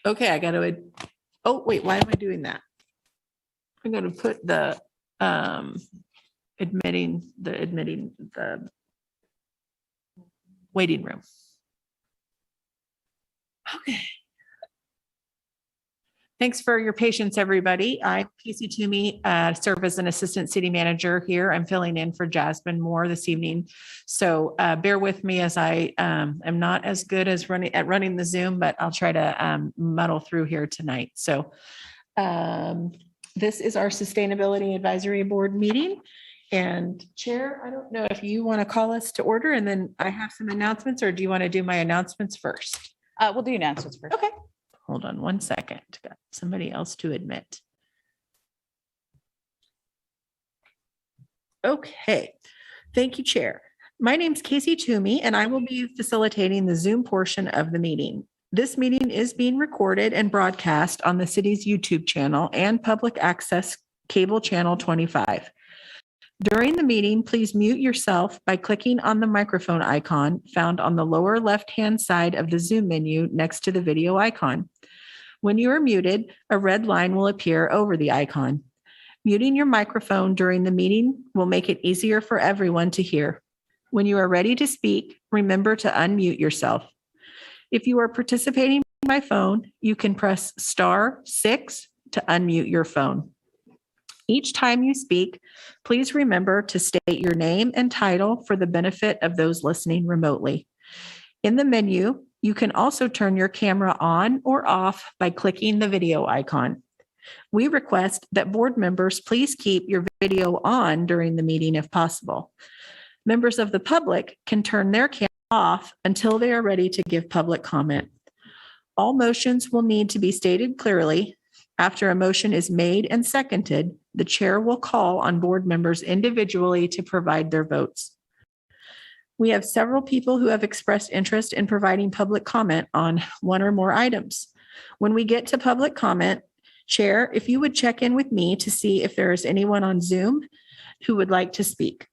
Okay, I got to, oh, wait, why am I doing that? I'm going to put the admitting the waiting room. Okay. Thanks for your patience, everybody. I'm Casey Toomay, serve as an assistant city manager here. I'm filling in for Jasmine Moore this evening. So bear with me as I am not as good as running the Zoom, but I'll try to muddle through here tonight. So this is our Sustainability Advisory Board meeting. And Chair, I don't know if you want to call us to order and then I have some announcements, or do you want to do my announcements first? We'll do announcements first. Okay. Hold on one second. Got somebody else to admit. Okay. Thank you, Chair. My name's Casey Toomay, and I will be facilitating the Zoom portion of the meeting. This meeting is being recorded and broadcast on the city's YouTube channel and public access cable channel 25. During the meeting, please mute yourself by clicking on the microphone icon found on the lower left-hand side of the Zoom menu next to the video icon. When you are muted, a red line will appear over the icon. Muting your microphone during the meeting will make it easier for everyone to hear. When you are ready to speak, remember to unmute yourself. If you are participating by phone, you can press *6 to unmute your phone. Each time you speak, please remember to state your name and title for the benefit of those listening remotely. In the menu, you can also turn your camera on or off by clicking the video icon. We request that board members please keep your video on during the meeting if possible. Members of the public can turn their camera off until they are ready to give public comment. All motions will need to be stated clearly. After a motion is made and seconded, the chair will call on board members individually to provide their votes. We have several people who have expressed interest in providing public comment on one or more items. When we get to public comment, Chair, if you would check in with me to see if there is anyone on Zoom who would like to speak.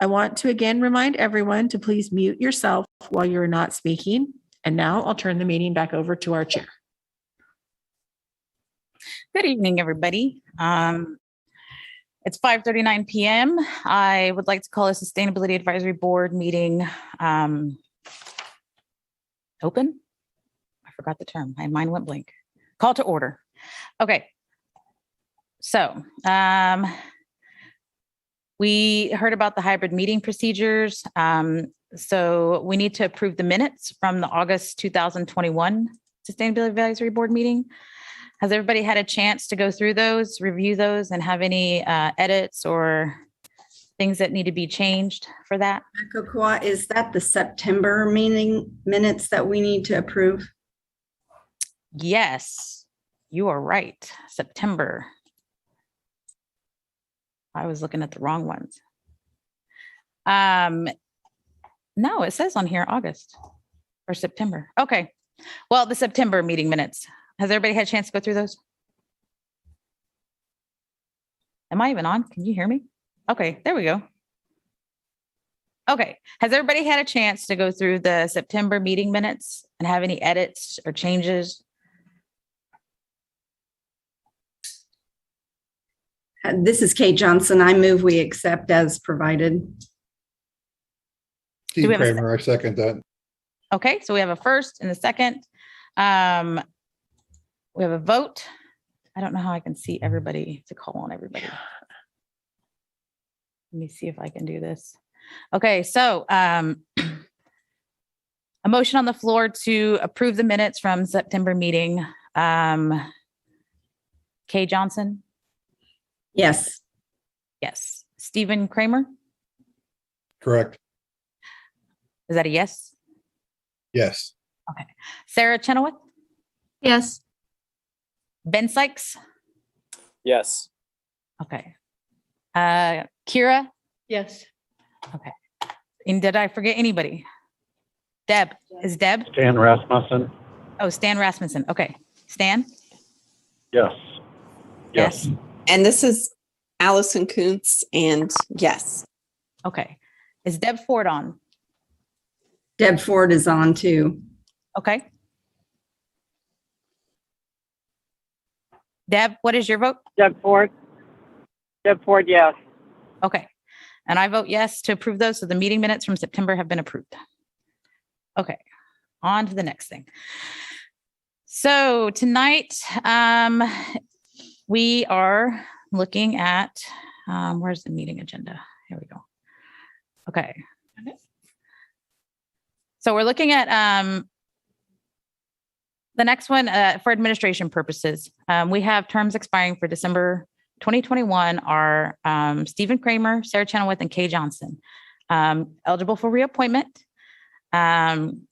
I want to again remind everyone to please mute yourself while you're not speaking. And now I'll turn the meeting back over to our chair. Good evening, everybody. It's 5:39 p.m. I would like to call a Sustainability Advisory Board meeting open. I forgot the term. My mind went blank. Call to order. Okay. So we heard about the hybrid meeting procedures. So we need to approve the minutes from the August 2021 Sustainability Advisory Board meeting. Has everybody had a chance to go through those, review those, and have any edits or things that need to be changed for that? Is that the September meeting minutes that we need to approve? Yes, you are right. September. I was looking at the wrong ones. No, it says on here August or September. Okay. Well, the September meeting minutes. Has everybody had a chance to go through those? Am I even on? Can you hear me? Okay, there we go. Okay, has everybody had a chance to go through the September meeting minutes and have any edits or changes? This is Kate Johnson. I move we accept as provided. Steve Cramer, I second that. Okay, so we have a first and a second. We have a vote. I don't know how I can see everybody to call on everybody. Let me see if I can do this. Okay, so a motion on the floor to approve the minutes from September meeting. Kay Johnson? Yes. Yes. Stephen Cramer? Correct. Is that a yes? Yes. Okay. Sarah Chenoweth? Yes. Ben Sikes? Yes. Okay. Kira? Yes. Okay. And did I forget anybody? Deb? Is Deb? Stan Rasmussen? Oh, Stan Rasmussen. Okay. Stan? Yes. Yes. And this is Allison Kuntz, and yes. Okay. Is Deb Ford on? Deb Ford is on too. Okay. Deb, what is your vote? Deb Ford. Deb Ford, yes. Okay. And I vote yes to approve those. So the meeting minutes from September have been approved. Okay. On to the next thing. So tonight, we are looking at, where's the meeting agenda? Here we go. Okay. So we're looking at the next one for administration purposes. We have terms expiring for December 2021 are Stephen Cramer, Sarah Chenoweth, and Kay Johnson, eligible for reappointment. And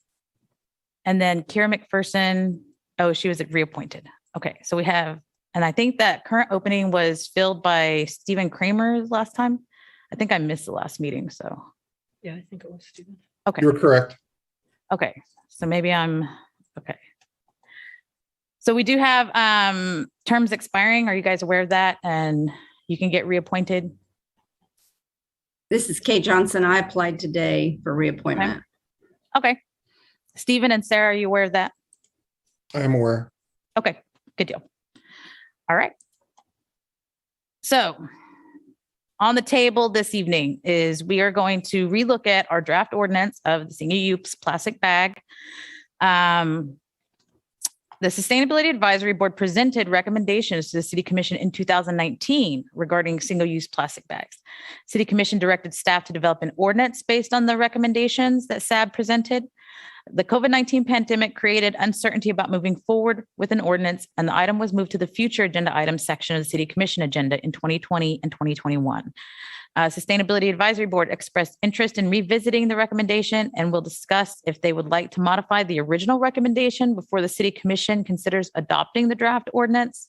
then Kira McPherson, oh, she was reappointed. Okay, so we have, and I think that current opening was filled by Stephen Cramer last time. I think I missed the last meeting, so. Yeah, I think it was Stephen. Okay. You're correct. Okay, so maybe I'm, okay. So we do have terms expiring. Are you guys aware of that? And you can get reappointed. This is Kay Johnson. I applied today for reappointment. Okay. Stephen and Sarah, are you aware of that? I am aware. Okay, good deal. All right. So on the table this evening is we are going to relook at our draft ordinance of the single-use plastic bag. The Sustainability Advisory Board presented recommendations to the City Commission in 2019 regarding single-use plastic bags. City Commission directed staff to develop an ordinance based on the recommendations that SAB presented. The COVID-19 pandemic created uncertainty about moving forward with an ordinance, and the item was moved to the future agenda items section of the City Commission agenda in 2020 and 2021. Sustainability Advisory Board expressed interest in revisiting the recommendation and will discuss if they would like to modify the original recommendation before the City Commission considers adopting the draft ordinance.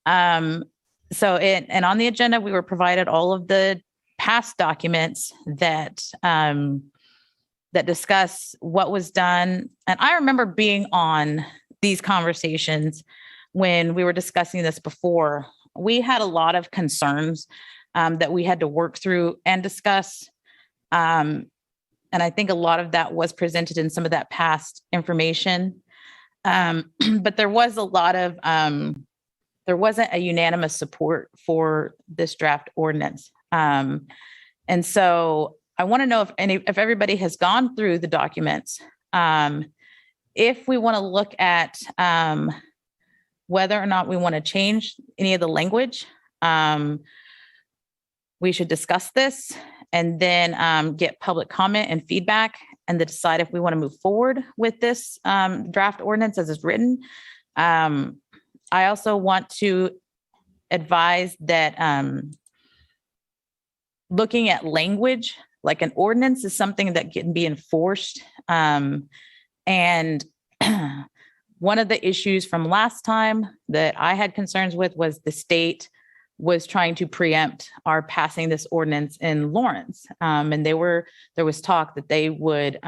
And on the agenda, we were provided all of the past documents that that discuss what was done. And I remember being on these conversations when we were discussing this before. We had a lot of concerns that we had to work through and discuss. And I think a lot of that was presented in some of that past information. But there was a lot of, there wasn't a unanimous support for this draft ordinance. And so I want to know if everybody has gone through the documents. If we want to look at whether or not we want to change any of the language, we should discuss this and then get public comment and feedback and then decide if we want to move forward with this draft ordinance as is written. I also want to advise that looking at language, like an ordinance is something that can be enforced. And one of the issues from last time that I had concerns with was the state was trying to preempt our passing this ordinance in Lawrence. And there was talk that they would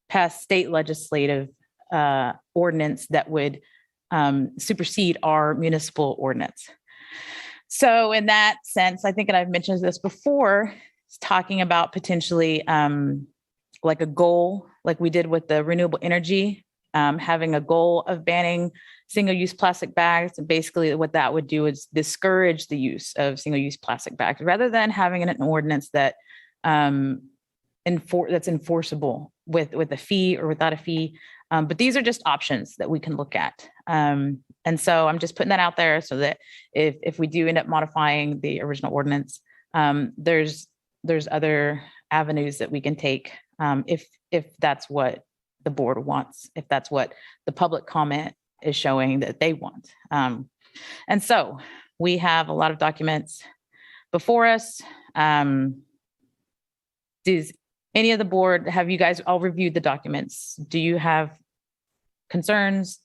pass state legislative ordinance that would supersede our municipal ordinance. So in that sense, I think, and I've mentioned this before, it's talking about potentially like a goal, like we did with the renewable energy, having a goal of banning single-use plastic bags. And basically what that would do is discourage the use of single-use plastic bags rather than having an ordinance that that's enforceable with a fee or without a fee. But these are just options that we can look at. And so I'm just putting that out there so that if we do end up modifying the original ordinance, there's other avenues that we can take if that's what the board wants, if that's what the public comment is showing that they want. And so we have a lot of documents before us. Does any of the board, have you guys all reviewed the documents? Do you have concerns,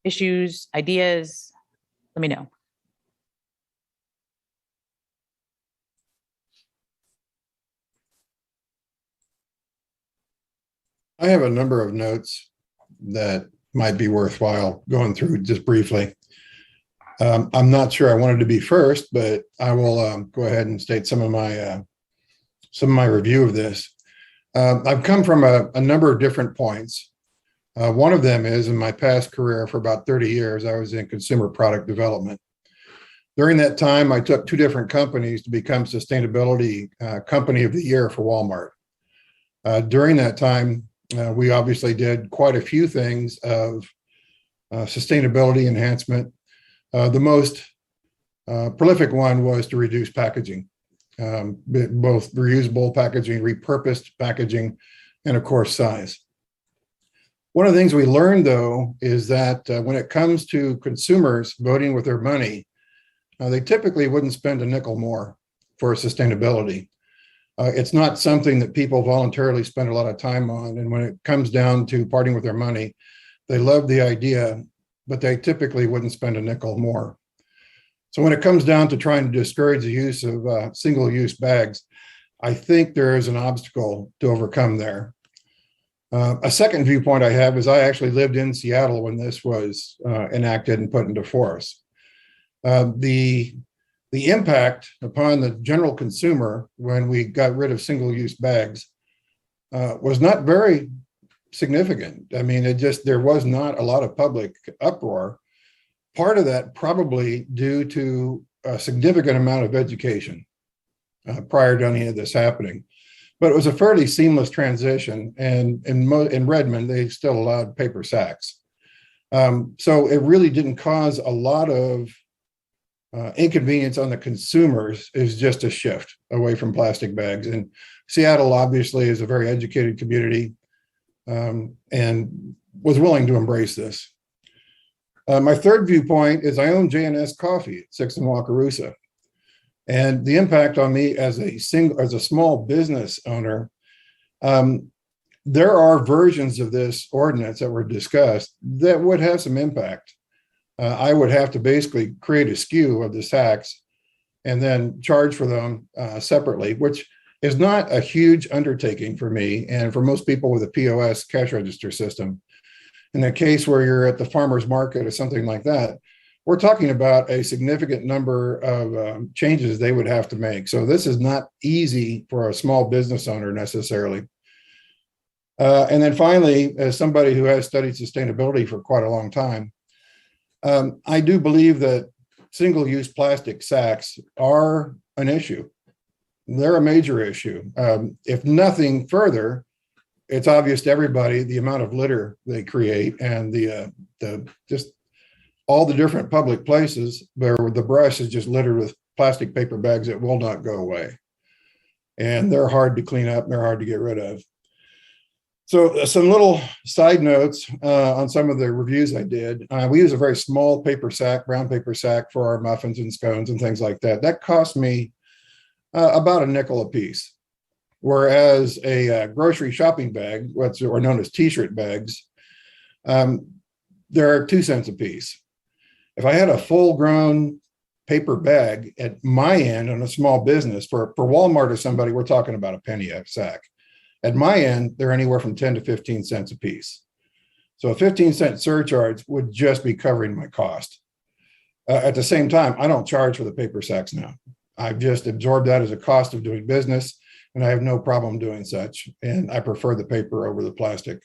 issues, ideas? Let me know. I have a number of notes that might be worthwhile going through just briefly. I'm not sure I wanted to be first, but I will go ahead and state some of my review of this. I've come from a number of different points. One of them is in my past career for about 30 years, I was in consumer product development. During that time, I took 2 different companies to become Sustainability Company of the Year for Walmart. During that time, we obviously did quite a few things of sustainability enhancement. The most prolific one was to reduce packaging, both reusable packaging, repurposed packaging, and of course, size. One of the things we learned, though, is that when it comes to consumers voting with their money, they typically wouldn't spend a nickel more for sustainability. It's not something that people voluntarily spend a lot of time on. And when it comes down to parting with their money, they love the idea, but they typically wouldn't spend a nickel more. So when it comes down to trying to discourage the use of single-use bags, I think there is an obstacle to overcome there. A second viewpoint I have is I actually lived in Seattle when this was enacted and put into force. The impact upon the general consumer when we got rid of single-use bags was not very significant. I mean, there was not a lot of public uproar. Part of that probably due to a significant amount of education prior to any of this happening. But it was a fairly seamless transition, and in Redmond, they still allowed paper sacks. So it really didn't cause a lot of inconvenience on the consumers. Is just a shift away from plastic bags. And Seattle obviously is a very educated community and was willing to embrace this. My third viewpoint is I own J&S Coffee at 6th and Wakarusa. And the impact on me as a small business owner, there are versions of this ordinance that were discussed that would have some impact. I would have to basically create a SKU of the sacks and then charge for them separately, which is not a huge undertaking for me and for most people with a POS cash register system. In a case where you're at the farmer's market or something like that, we're talking about a significant number of changes they would have to make. So this is not easy for a small business owner necessarily. And then finally, as somebody who has studied sustainability for quite a long time, I do believe that single-use plastic sacks are an issue. They're a major issue. If nothing further, it's obvious to everybody the amount of litter they create and the just all the different public places where the brush is just littered with plastic paper bags that will not go away. And they're hard to clean up and they're hard to get rid of. So some little side notes on some of the reviews I did. We use a very small paper sack, brown paper sack for our muffins and scones and things like that. That cost me about a nickel a piece. Whereas a grocery shopping bag, what's or known as t-shirt bags, they're 2 cents a piece. If I had a full-grown paper bag at my end on a small business, for Walmart or somebody, we're talking about a penny a sack. At my end, they're anywhere from 10 to 15 cents a piece. So a 15-cent surcharge would just be covering my cost. At the same time, I don't charge for the paper sacks now. I've just absorbed that as a cost of doing business, and I have no problem doing such. And I prefer the paper over the plastic.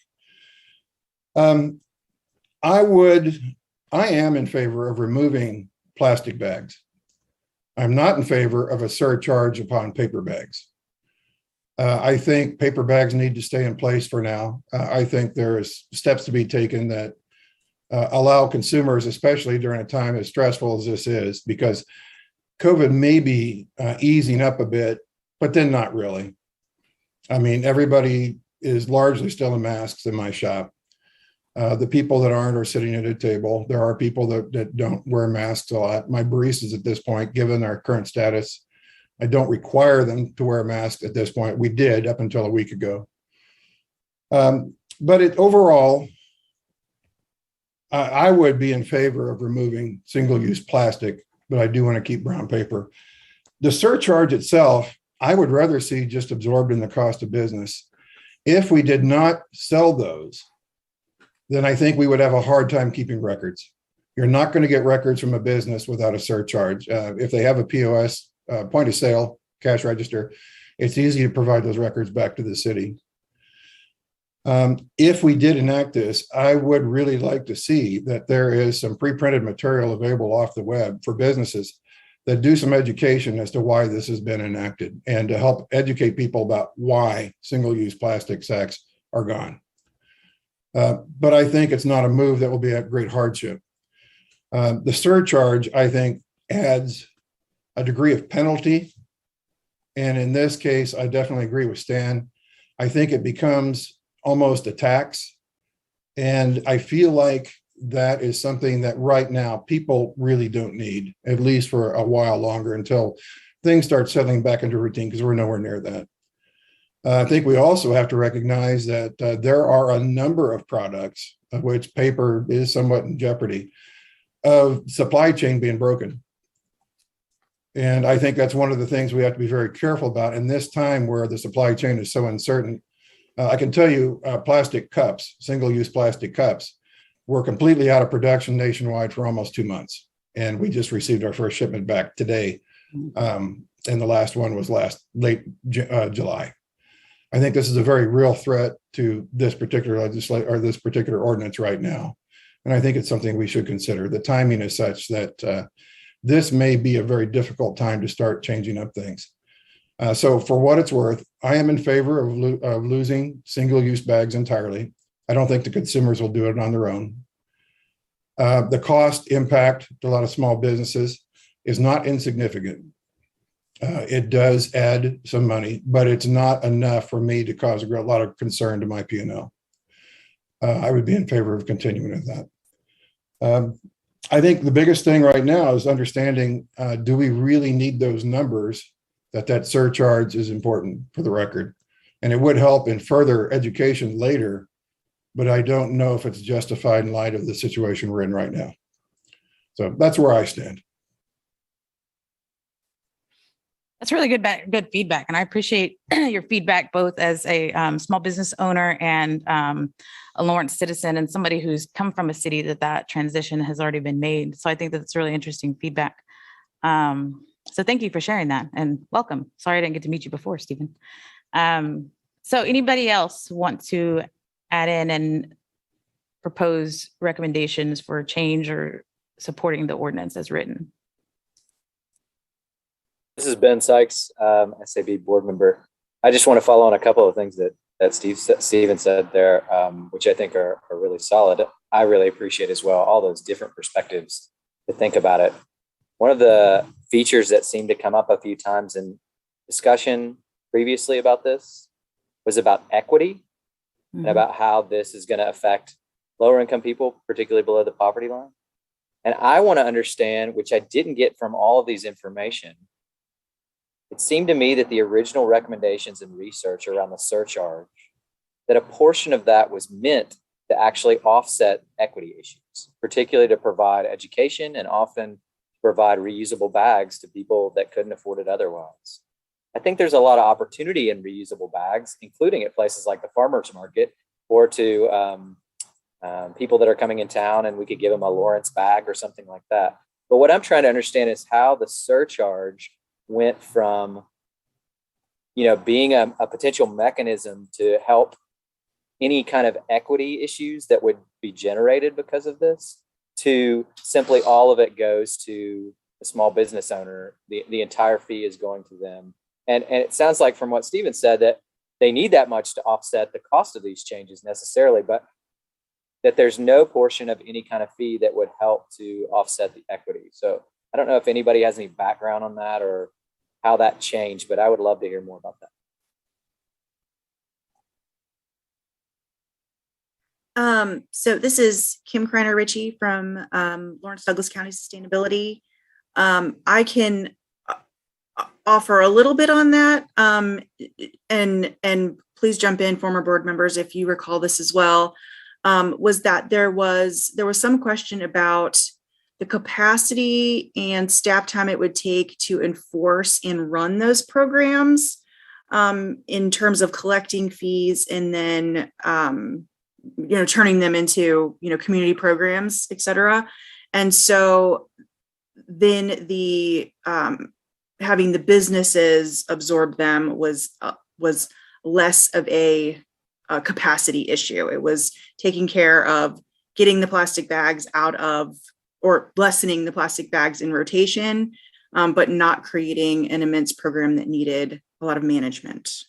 I am in favor of removing plastic bags. I'm not in favor of a surcharge upon paper bags. I think paper bags need to stay in place for now. I think there's steps to be taken that allow consumers, especially during a time as stressful as this is, because COVID may be easing up a bit, but then not really. I mean, everybody is largely still in masks in my shop. The people that aren't are sitting at a table. There are people that don't wear masks a lot. My baristas at this point, given our current status, I don't require them to wear a mask at this point. We did up until a week ago. But overall, I would be in favor of removing single-use plastic, but I do want to keep brown paper. The surcharge itself, I would rather see just absorbed in the cost of business. If we did not sell those, then I think we would have a hard time keeping records. You're not going to get records from a business without a surcharge. If they have a POS, point of sale, cash register, it's easy to provide those records back to the city. If we did enact this, I would really like to see that there is some pre-printed material available off the web for businesses that do some education as to why this has been enacted and to help educate people about why single-use plastic sacks are gone. But I think it's not a move that will be a great hardship. The surcharge, I think, adds a degree of penalty. And in this case, I definitely agree with Stan. I think it becomes almost a tax. And I feel like that is something that right now people really don't need, at least for a while longer, until things start settling back into routine, because we're nowhere near that. I think we also have to recognize that there are a number of products, of which paper is somewhat in jeopardy, of supply chain being broken. And I think that's one of the things we have to be very careful about in this time where the supply chain is so uncertain. I can tell you plastic cups, single-use plastic cups, were completely out of production nationwide for almost 2 months. And we just received our first shipment back today. And the last one was late July. I think this is a very real threat to this particular legislation or this particular ordinance right now. And I think it's something we should consider. The timing is such that this may be a very difficult time to start changing up things. So for what it's worth, I am in favor of losing single-use bags entirely. I don't think the consumers will do it on their own. The cost impact to a lot of small businesses is not insignificant. It does add some money, but it's not enough for me to cause a lot of concern to my P&L. I would be in favor of continuing with that. I think the biggest thing right now is understanding, do we really need those numbers? That surcharge is important for the record. And it would help in further education later, but I don't know if it's justified in light of the situation we're in right now. So that's where I stand. That's really good feedback. And I appreciate your feedback, both as a small business owner and a Lawrence citizen and somebody who's come from a city that transition has already been made. So I think that's really interesting feedback. So thank you for sharing that and welcome. Sorry I didn't get to meet you before, Stephen. So anybody else want to add in and propose recommendations for change or supporting the ordinance as written? This is Ben Sikes, SAB board member. I just want to follow on a couple of things that Stephen said there, which I think are really solid. I really appreciate as well all those different perspectives to think about it. One of the features that seemed to come up a few times in discussion previously about this was about equity and about how this is going to affect lower income people, particularly below the poverty line. And I want to understand, which I didn't get from all of these information. It seemed to me that the original recommendations and research around the surcharge, that a portion of that was meant to actually offset equity issues, particularly to provide education and often provide reusable bags to people that couldn't afford it otherwise. I think there's a lot of opportunity in reusable bags, including at places like the farmers market or to people that are coming in town, and we could give them a Lawrence bag or something like that. But what I'm trying to understand is how the surcharge went from, being a potential mechanism to help any kind of equity issues that would be generated because of this, to simply all of it goes to the small business owner. The entire fee is going to them. And it sounds like from what Stephen said that they need that much to offset the cost of these changes necessarily, but that there's no portion of any kind of fee that would help to offset the equity. So I don't know if anybody has any background on that or how that changed, but I would love to hear more about that. So this is Kim Kreiner Ritchie from Lawrence Douglas County Sustainability. I can offer a little bit on that, and please jump in, former board members, if you recall this as well. Was that there was some question about the capacity and staff time it would take to enforce and run those programs in terms of collecting fees and then turning them into community programs, et cetera. And so then the having the businesses absorb them was less of a a capacity issue. It was taking care of getting the plastic bags out of, or lessening the plastic bags in rotation, but not creating an immense program that needed a lot of management.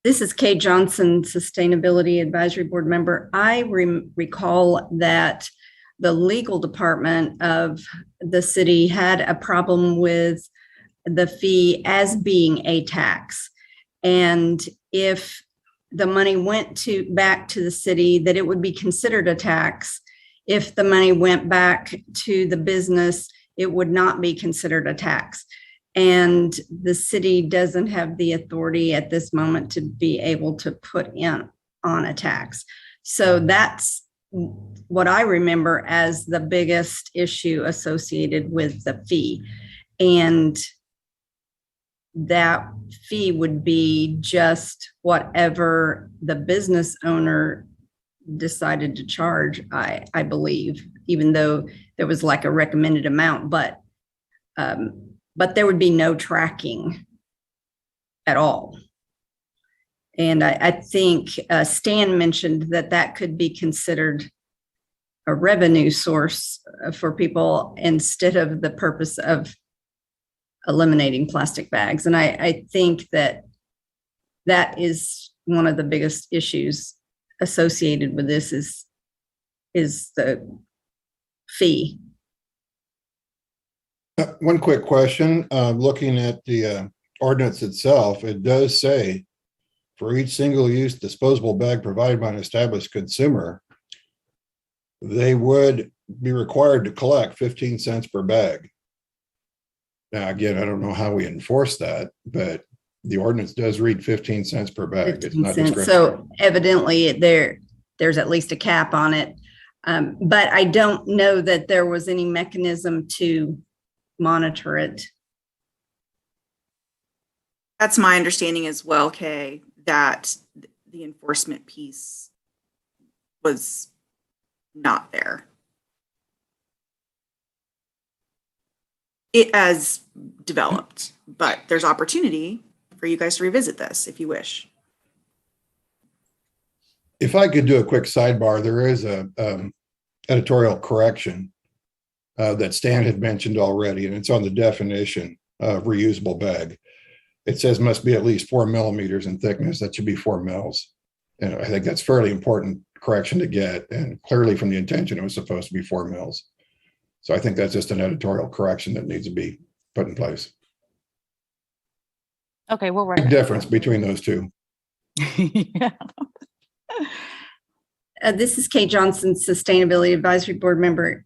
This is Kay Johnson, Sustainability Advisory Board member. I recall that the legal department of the city had a problem with the fee as being a tax. And if the money went back to the city, that it would be considered a tax. If the money went back to the business, it would not be considered a tax. And the city doesn't have the authority at this moment to be able to put in on a tax. So that's what I remember as the biggest issue associated with the fee. And that fee would be just whatever the business owner decided to charge, I believe, even though there was like a recommended amount, but there would be no tracking at all. And I think Stan mentioned that could be considered a revenue source for people instead of the purpose of eliminating plastic bags. And I think that is one of the biggest issues associated with this is the fee. One quick question, looking at the ordinance itself, it does say for each single-use disposable bag provided by an established consumer, they would be required to collect 15 cents per bag. Now, again, I don't know how we enforce that, but the ordinance does read 15 cents per bag. It's not discretionary. So evidently there's at least a cap on it. But I don't know that there was any mechanism to monitor it. That's my understanding as well, Kay, that the enforcement piece was not there. It has developed, but there's opportunity for you guys to revisit this if you wish. If I could do a quick sidebar, there is a editorial correction that Stan had mentioned already, and it's on the definition of reusable bag. It says must be at least 4 millimeters in thickness. That should be 4 mils. And I think that's fairly important correction to get. And clearly from the intention, it was supposed to be 4 mils. So I think that's just an editorial correction that needs to be put in place. Okay, we'll write Big it. difference between those two. Yeah. This is Kay Johnson, Sustainability Advisory Board member.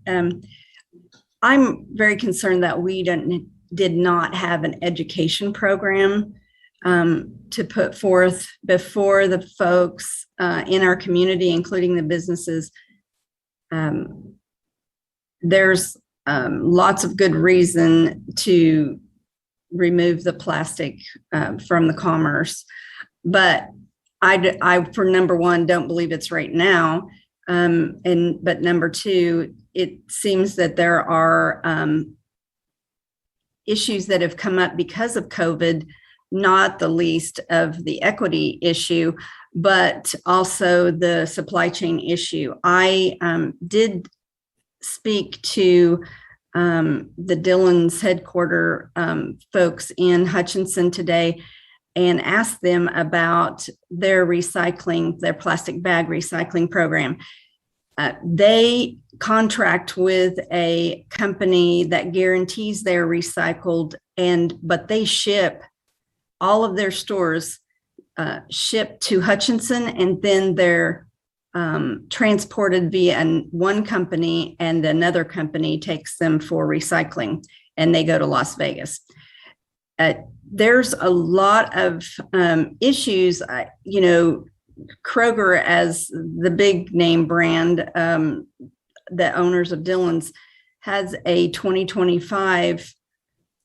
I'm very concerned that we did not have an education program to put forth before the folks in our community, including the businesses. There's lots of good reason to remove the plastic from the commerce, but I for number one, don't believe it's right now. But number two, it seems that there are issues that have come up because of COVID, not the least of the equity issue, but also the supply chain issue. I did speak to the Dillon's headquarter folks in Hutchinson today and asked them about their recycling, their plastic bag recycling program. They contract with a company that guarantees they're recycled, but they ship all of their stores ship to Hutchinson, and then they're transported via one company, and another company takes them for recycling, and they go to Las Vegas. There's a lot of issues, Kroger as the big name brand, the owners of Dillon's, has a 2025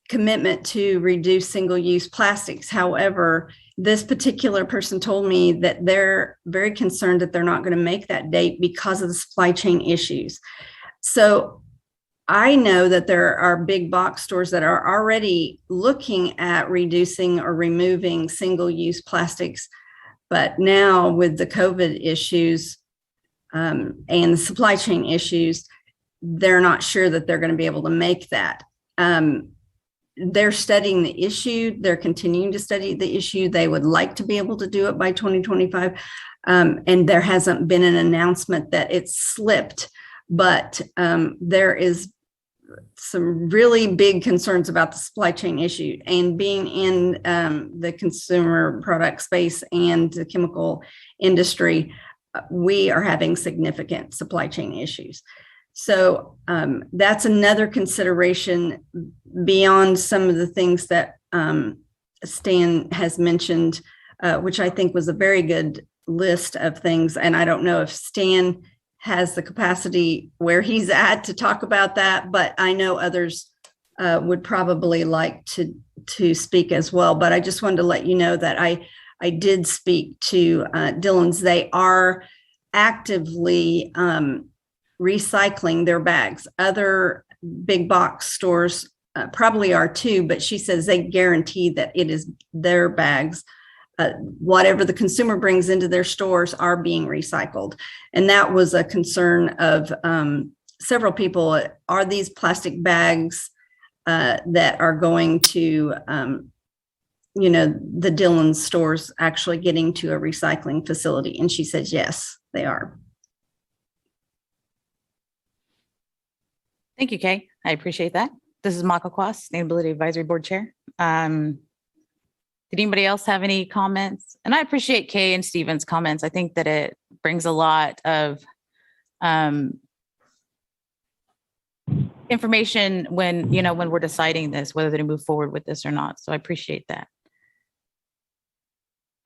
commitment to reduce single-use plastics. However, this particular person told me that they're very concerned that they're not going to make that date because of the supply chain issues. So I know that there are big box stores that are already looking at reducing or removing single-use plastics. But now with the COVID issues and the supply chain issues, they're not sure that they're going to be able to make that. They're studying the issue. They're continuing to study the issue. They would like to be able to do it by 2025. And there hasn't been an announcement that it's slipped, but there is some really big concerns about the supply chain issue, and being in the consumer product space and the chemical industry, we are having significant supply chain issues. So that's another consideration beyond some of the things that Stan has mentioned, which I think was a very good list of things. And I don't know if Stan has the capacity where he's at to talk about that, but I know others would probably like to speak as well. But I just wanted to let you know that I did speak to Dillon's. They are actively recycling their bags. Other big box stores probably are too, but she says they guarantee that it is their bags. Whatever the consumer brings into their stores are being recycled. And that was a concern of several people. Are these plastic bags that are going to, the Dillon stores actually getting to a recycling facility? And she says, yes, they are. Thank you, Kay. I appreciate that. This is Maka Kwa, Sustainability Advisory Board Chair. Did anybody else have any comments? And I appreciate Kay and Stephen's comments. I think that it brings a lot of information when we're deciding this, whether to move forward with this or not. So I appreciate that.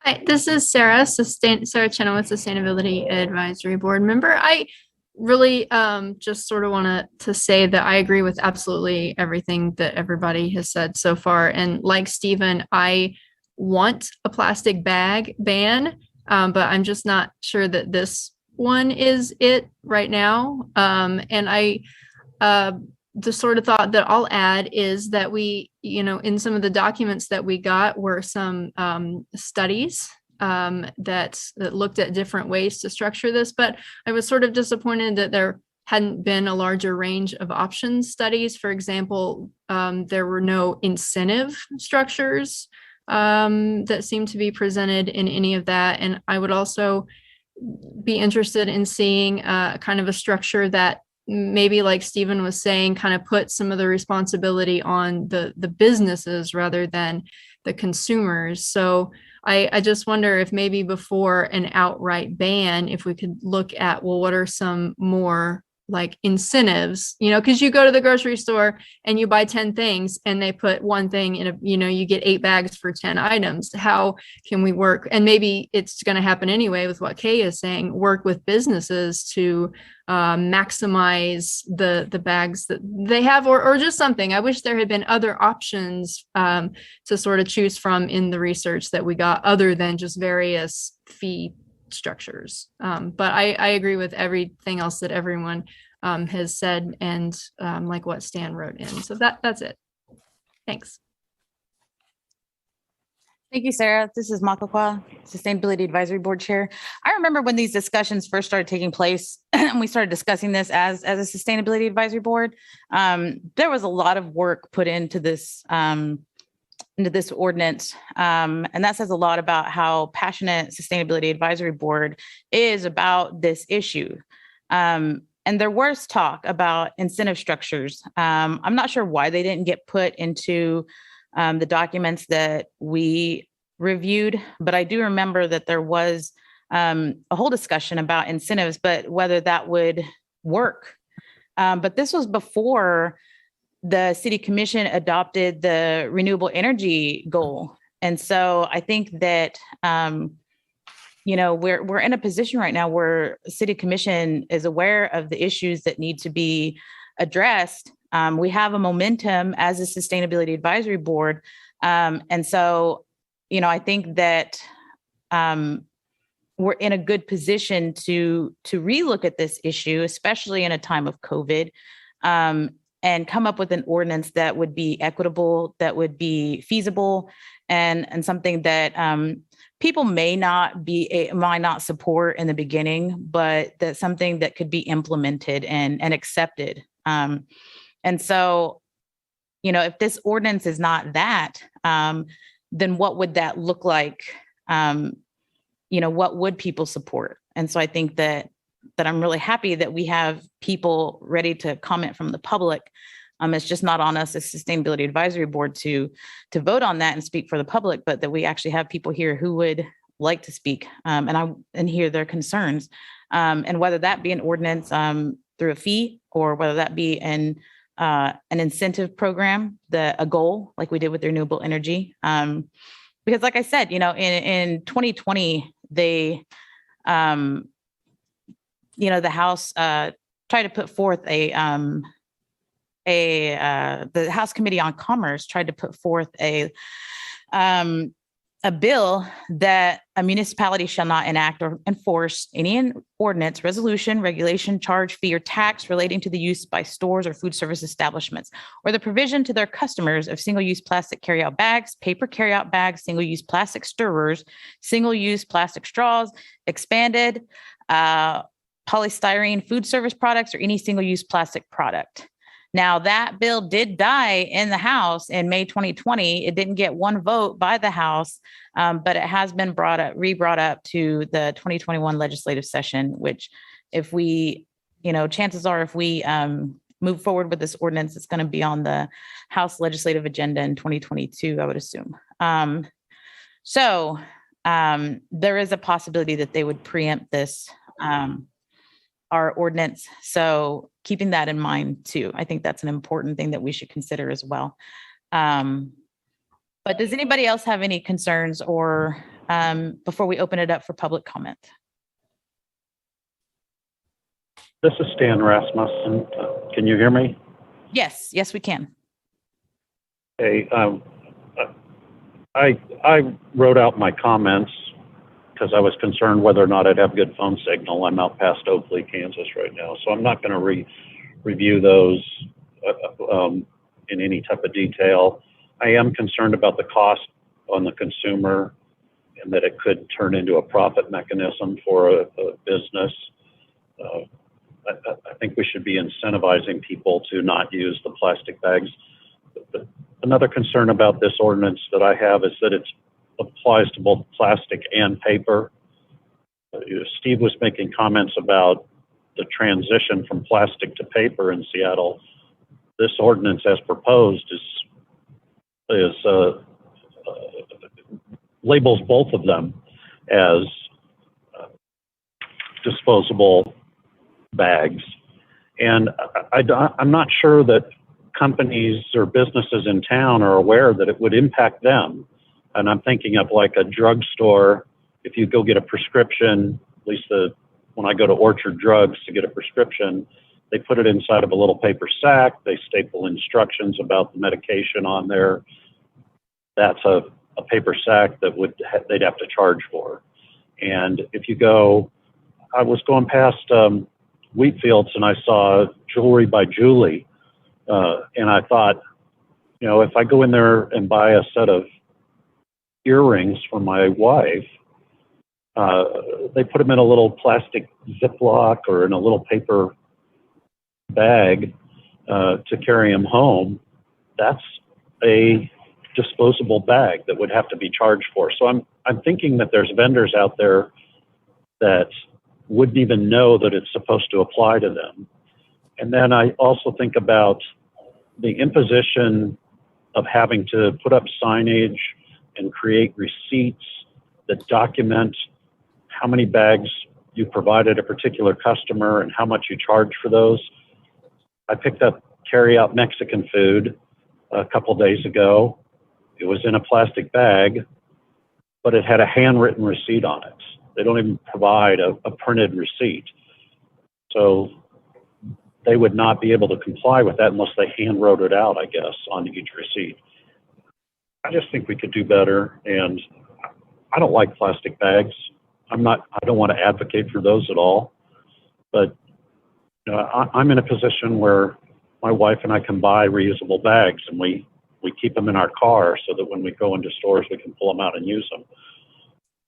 Hi, this is Sarah Chenoweth, Sustainability Advisory Board member. I really just sort of want to say that I agree with absolutely everything that everybody has said so far. And like Stephen, I want a plastic bag ban, but I'm just not sure that this one is it right now. And I the sort of thought that I'll add is that we, in some of the documents that we got were some studies that looked at different ways to structure this, but I was sort of disappointed that there hadn't been a larger range of options studies. For example, there were no incentive structures that seemed to be presented in any of that. And I would also be interested in seeing kind of a structure that maybe, like Stephen was saying, kind of put some of the responsibility on the businesses rather than the consumers. So I just wonder if maybe before an outright ban, if we could look at, well, what are some more like incentives, because you go to the grocery store and you buy 10 things and they put one thing in you get 8 bags for 10 items. How can we work? And maybe it's going to happen anyway with what Kay is saying, work with businesses to maximize the bags that they have, or just something. I wish there had been other options to sort of choose from in the research that we got, other than just various fee structures. But I agree with everything else that everyone has said, and like what Stan wrote in. So that's it. Thanks. Thank you, Sarah. This is Makakwa, Sustainability Advisory Board Chair. I remember when these discussions first started taking place and we started discussing this as a Sustainability Advisory Board. There was a lot of work put into this ordinance. And that says a lot about how passionate Sustainability Advisory Board is about this issue. And there was talk about incentive structures. I'm not sure why they didn't get put into the documents that we reviewed, but I do remember that there was a whole discussion about incentives, but whether that would work. But this was before the City Commission adopted the renewable energy goal. And so I think that, we're in a position right now where City Commission is aware of the issues that need to be addressed. We have a momentum as a Sustainability Advisory Board. And so, I think that we're in a good position to relook at this issue, especially in a time of COVID. and come up with an ordinance that would be equitable, that would be feasible, and something that people might not support in the beginning, but that's something that could be implemented and accepted. And so, if this ordinance is not that, then what would that look like? What would people support? And so I think that I'm really happy that we have people ready to comment from the public. It's just not on us as Sustainability Advisory Board to vote on that and speak for the public, but that we actually have people here who would like to speak and hear their concerns. And whether that be an ordinance through a fee, or whether that be an incentive program, a goal like we did with renewable energy. Because like I said, in 2020, they, the House tried to put forth the House Committee on Commerce tried to put forth a bill that a municipality shall not enact or enforce any ordinance, resolution, regulation, charge, fee, or tax relating to the use by stores or food service establishments, or the provision to their customers of single-use plastic carryout bags, paper carryout bags, single-use plastic stirrers, single-use plastic straws, expanded polystyrene food service products, or any single-use plastic product. Now, that bill did die in the House in May 2020. It didn't get one vote by the House, but it has been re-brought up to the 2021 legislative session, which if we, chances are if we move forward with this ordinance, it's going to be on the House legislative agenda in 2022, I would assume. So there is a possibility that they would preempt this, our ordinance. So keeping that in mind too, I think that's an important thing that we should consider as well. But does anybody else have any concerns or before we open it up for public comment? This is Stan Rasmussen. Can you hear me? Yes, we can. Hey, I wrote out my comments because I was concerned whether or not I'd have good phone signal. I'm out past Oakley, Kansas right now, so I'm not going to review those in any type of detail. I am concerned about the cost on the consumer and that it could turn into a profit mechanism for a business. I think we should be incentivizing people to not use the plastic bags. But another concern about this ordinance that I have is that it applies to both plastic and paper. Steve was making comments about the transition from plastic to paper in Seattle. This ordinance, as proposed, is labels both of them as disposable bags, and I'm not sure that companies or businesses in town are aware that it would impact them. And I'm thinking of like a drugstore. If you go get a prescription, at least when I go to Orchard Drugs to get a prescription, they put it inside of a little paper sack. They staple instructions about the medication on there. That's a paper sack that they'd have to charge for. And if you go, I was going past wheat fields and I saw Jewelry by Julie, and I thought, if I go in there and buy a set of earrings for my wife, they put them in a little plastic Ziploc or in a little paper bag to carry them home. That's a disposable bag that would have to be charged for. So I'm thinking that there's vendors out there that wouldn't even know that it's supposed to apply to them. And then I also think about the imposition of having to put up signage and create receipts that document how many bags you provided a particular customer and how much you charge for those. I picked up carry-out Mexican food a couple days ago. It was in a plastic bag, but it had a handwritten receipt on it. They don't even provide a printed receipt. So they would not be able to comply with that unless they hand wrote it out, I guess, on each receipt. I just think we could do better, and I don't like plastic bags. I don't want to advocate for those at all, but I'm in a position where my wife and I can buy reusable bags, and we keep them in our car so that when we go into stores, we can pull them out and use them.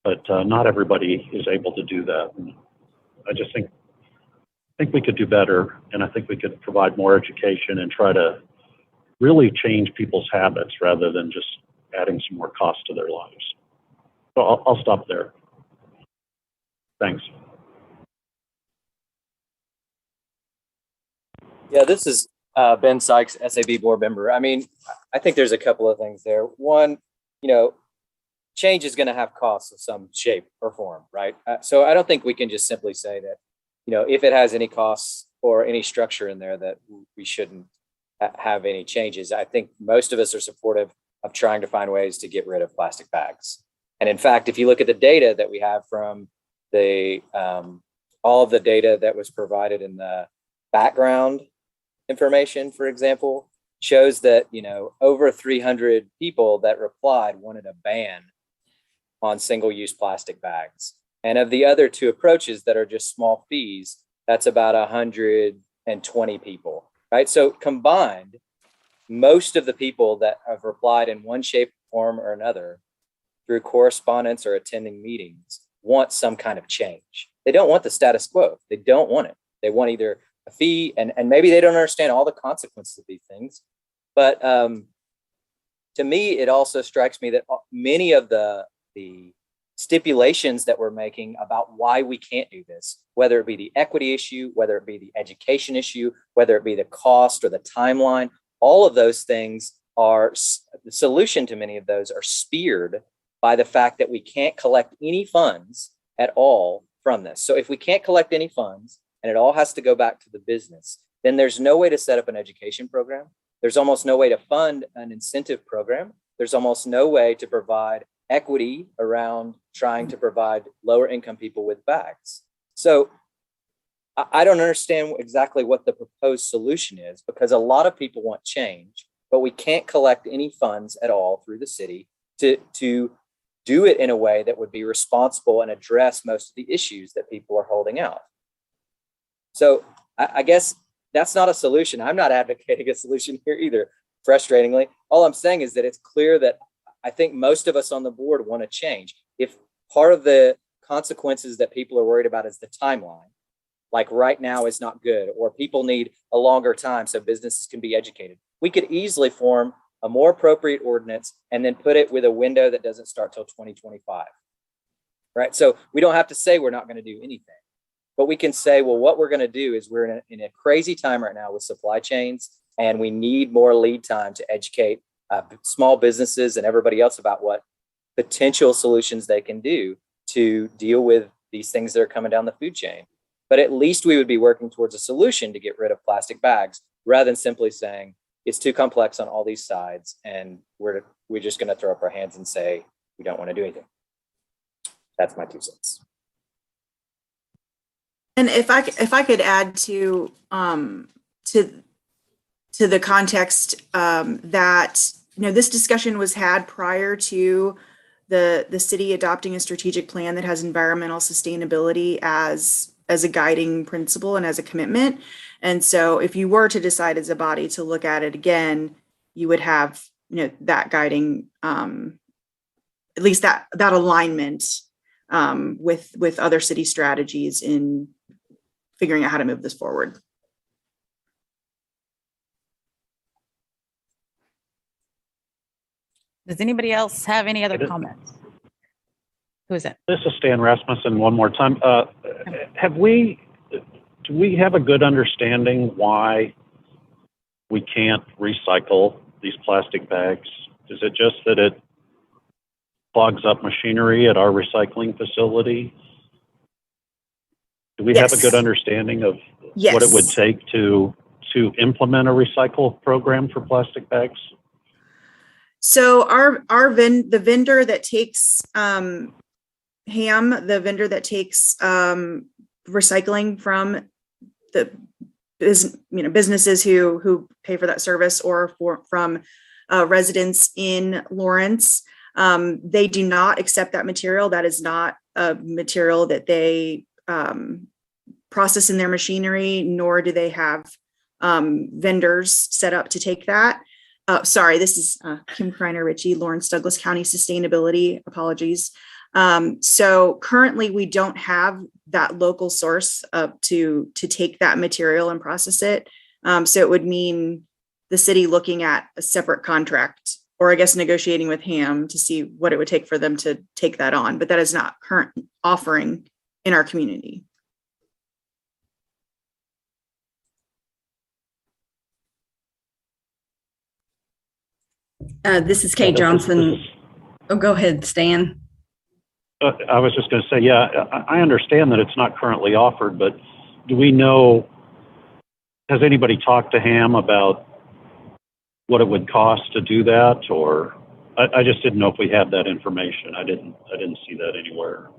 But not everybody is able to do that. And I just think we could do better, and I think we could provide more education and try to really change people's habits rather than just adding some more cost to their lives. So I'll stop there. Thanks. Yeah, this is Ben Sikes, SAB board member. I mean, I think there's a couple of things there. One, change is going to have costs of some shape or form, right? So I don't think we can just simply say that, if it has any costs or any structure in there, that we shouldn't have any changes. I think most of us are supportive of trying to find ways to get rid of plastic bags. And in fact, if you look at the data that we have from the all of the data that was provided in the background information, for example, shows that, over 300 people that replied wanted a ban on single-use plastic bags. And of the other two approaches that are just small fees, that's about 120 people, right? So combined, most of the people that have replied in one shape, form, or another through correspondence or attending meetings want some kind of change. They don't want the status quo. They don't want it. They want either a fee, and maybe they don't understand all the consequences of these things. But to me, it also strikes me that many of the stipulations that we're making about why we can't do this, whether it be the equity issue, whether it be the education issue, whether it be the cost or the timeline, all of those things are, the solution to many of those are speared by the fact that we can't collect any funds at all from this. So if we can't collect any funds and it all has to go back to the business, then there's no way to set up an education program. There's almost no way to fund an incentive program. There's almost no way to provide equity around trying to provide lower income people with bags. So I don't understand exactly what the proposed solution is, because a lot of people want change, but we can't collect any funds at all through the city to do it in a way that would be responsible and address most of the issues that people are holding out. So I guess that's not a solution. I'm not advocating a solution here either, frustratingly. All I'm saying is that it's clear that I think most of us on the board want to change. If part of the consequences that people are worried about is the timeline, like right now is not good, or people need a longer time so businesses can be educated, we could easily form a more appropriate ordinance and then put it with a window that doesn't start till 2025, right? So we don't have to say we're not going to do anything, but we can say, well, what we're going to do is we're in a crazy time right now with supply chains, and we need more lead time to educate small businesses and everybody else about what potential solutions they can do to deal with these things that are coming down the food chain. But at least we would be working towards a solution to get rid of plastic bags, rather than simply saying it's too complex on all these sides and we're just going to throw up our hands and say we don't want to do anything. That's my 2 cents. And if I could add to the context that this discussion was had prior to the city adopting a strategic plan that has environmental sustainability as a guiding principle and as a commitment. And so if you were to decide as a body to look at it again, you would have that guiding, at least that alignment with other city strategies in figuring out how to move this forward. Does anybody else have any other comments? Who is it? This is Stan Rasmussen one more time. Do we have a good understanding why we can't recycle these plastic bags? Is it just that it clogs up machinery at our recycling facility? Do we have a good understanding of what it would take to implement a recycle program for plastic bags? So the vendor that takes the vendor that takes recycling from the businesses who pay for that service, or from residents in Lawrence, they do not accept that material. That is not a material that they process in their machinery, nor do they have vendors set up to take that. Sorry, this is Kim Kreiner Ritchie, Lawrence Douglas County Sustainability. Apologies. So currently we don't have that local source to take that material and process it. So it would mean the city looking at a separate contract, or I guess negotiating with HAM to see what it would take for them to take that on. But that is not current offering in our community. This is Kay Johnson. Oh, go ahead, Stan. I was just going to say, yeah, I understand that it's not currently offered, but do we know, has anybody talked to HAM about what it would cost to do that? Or I just didn't know if we had that information. I didn't see that anywhere.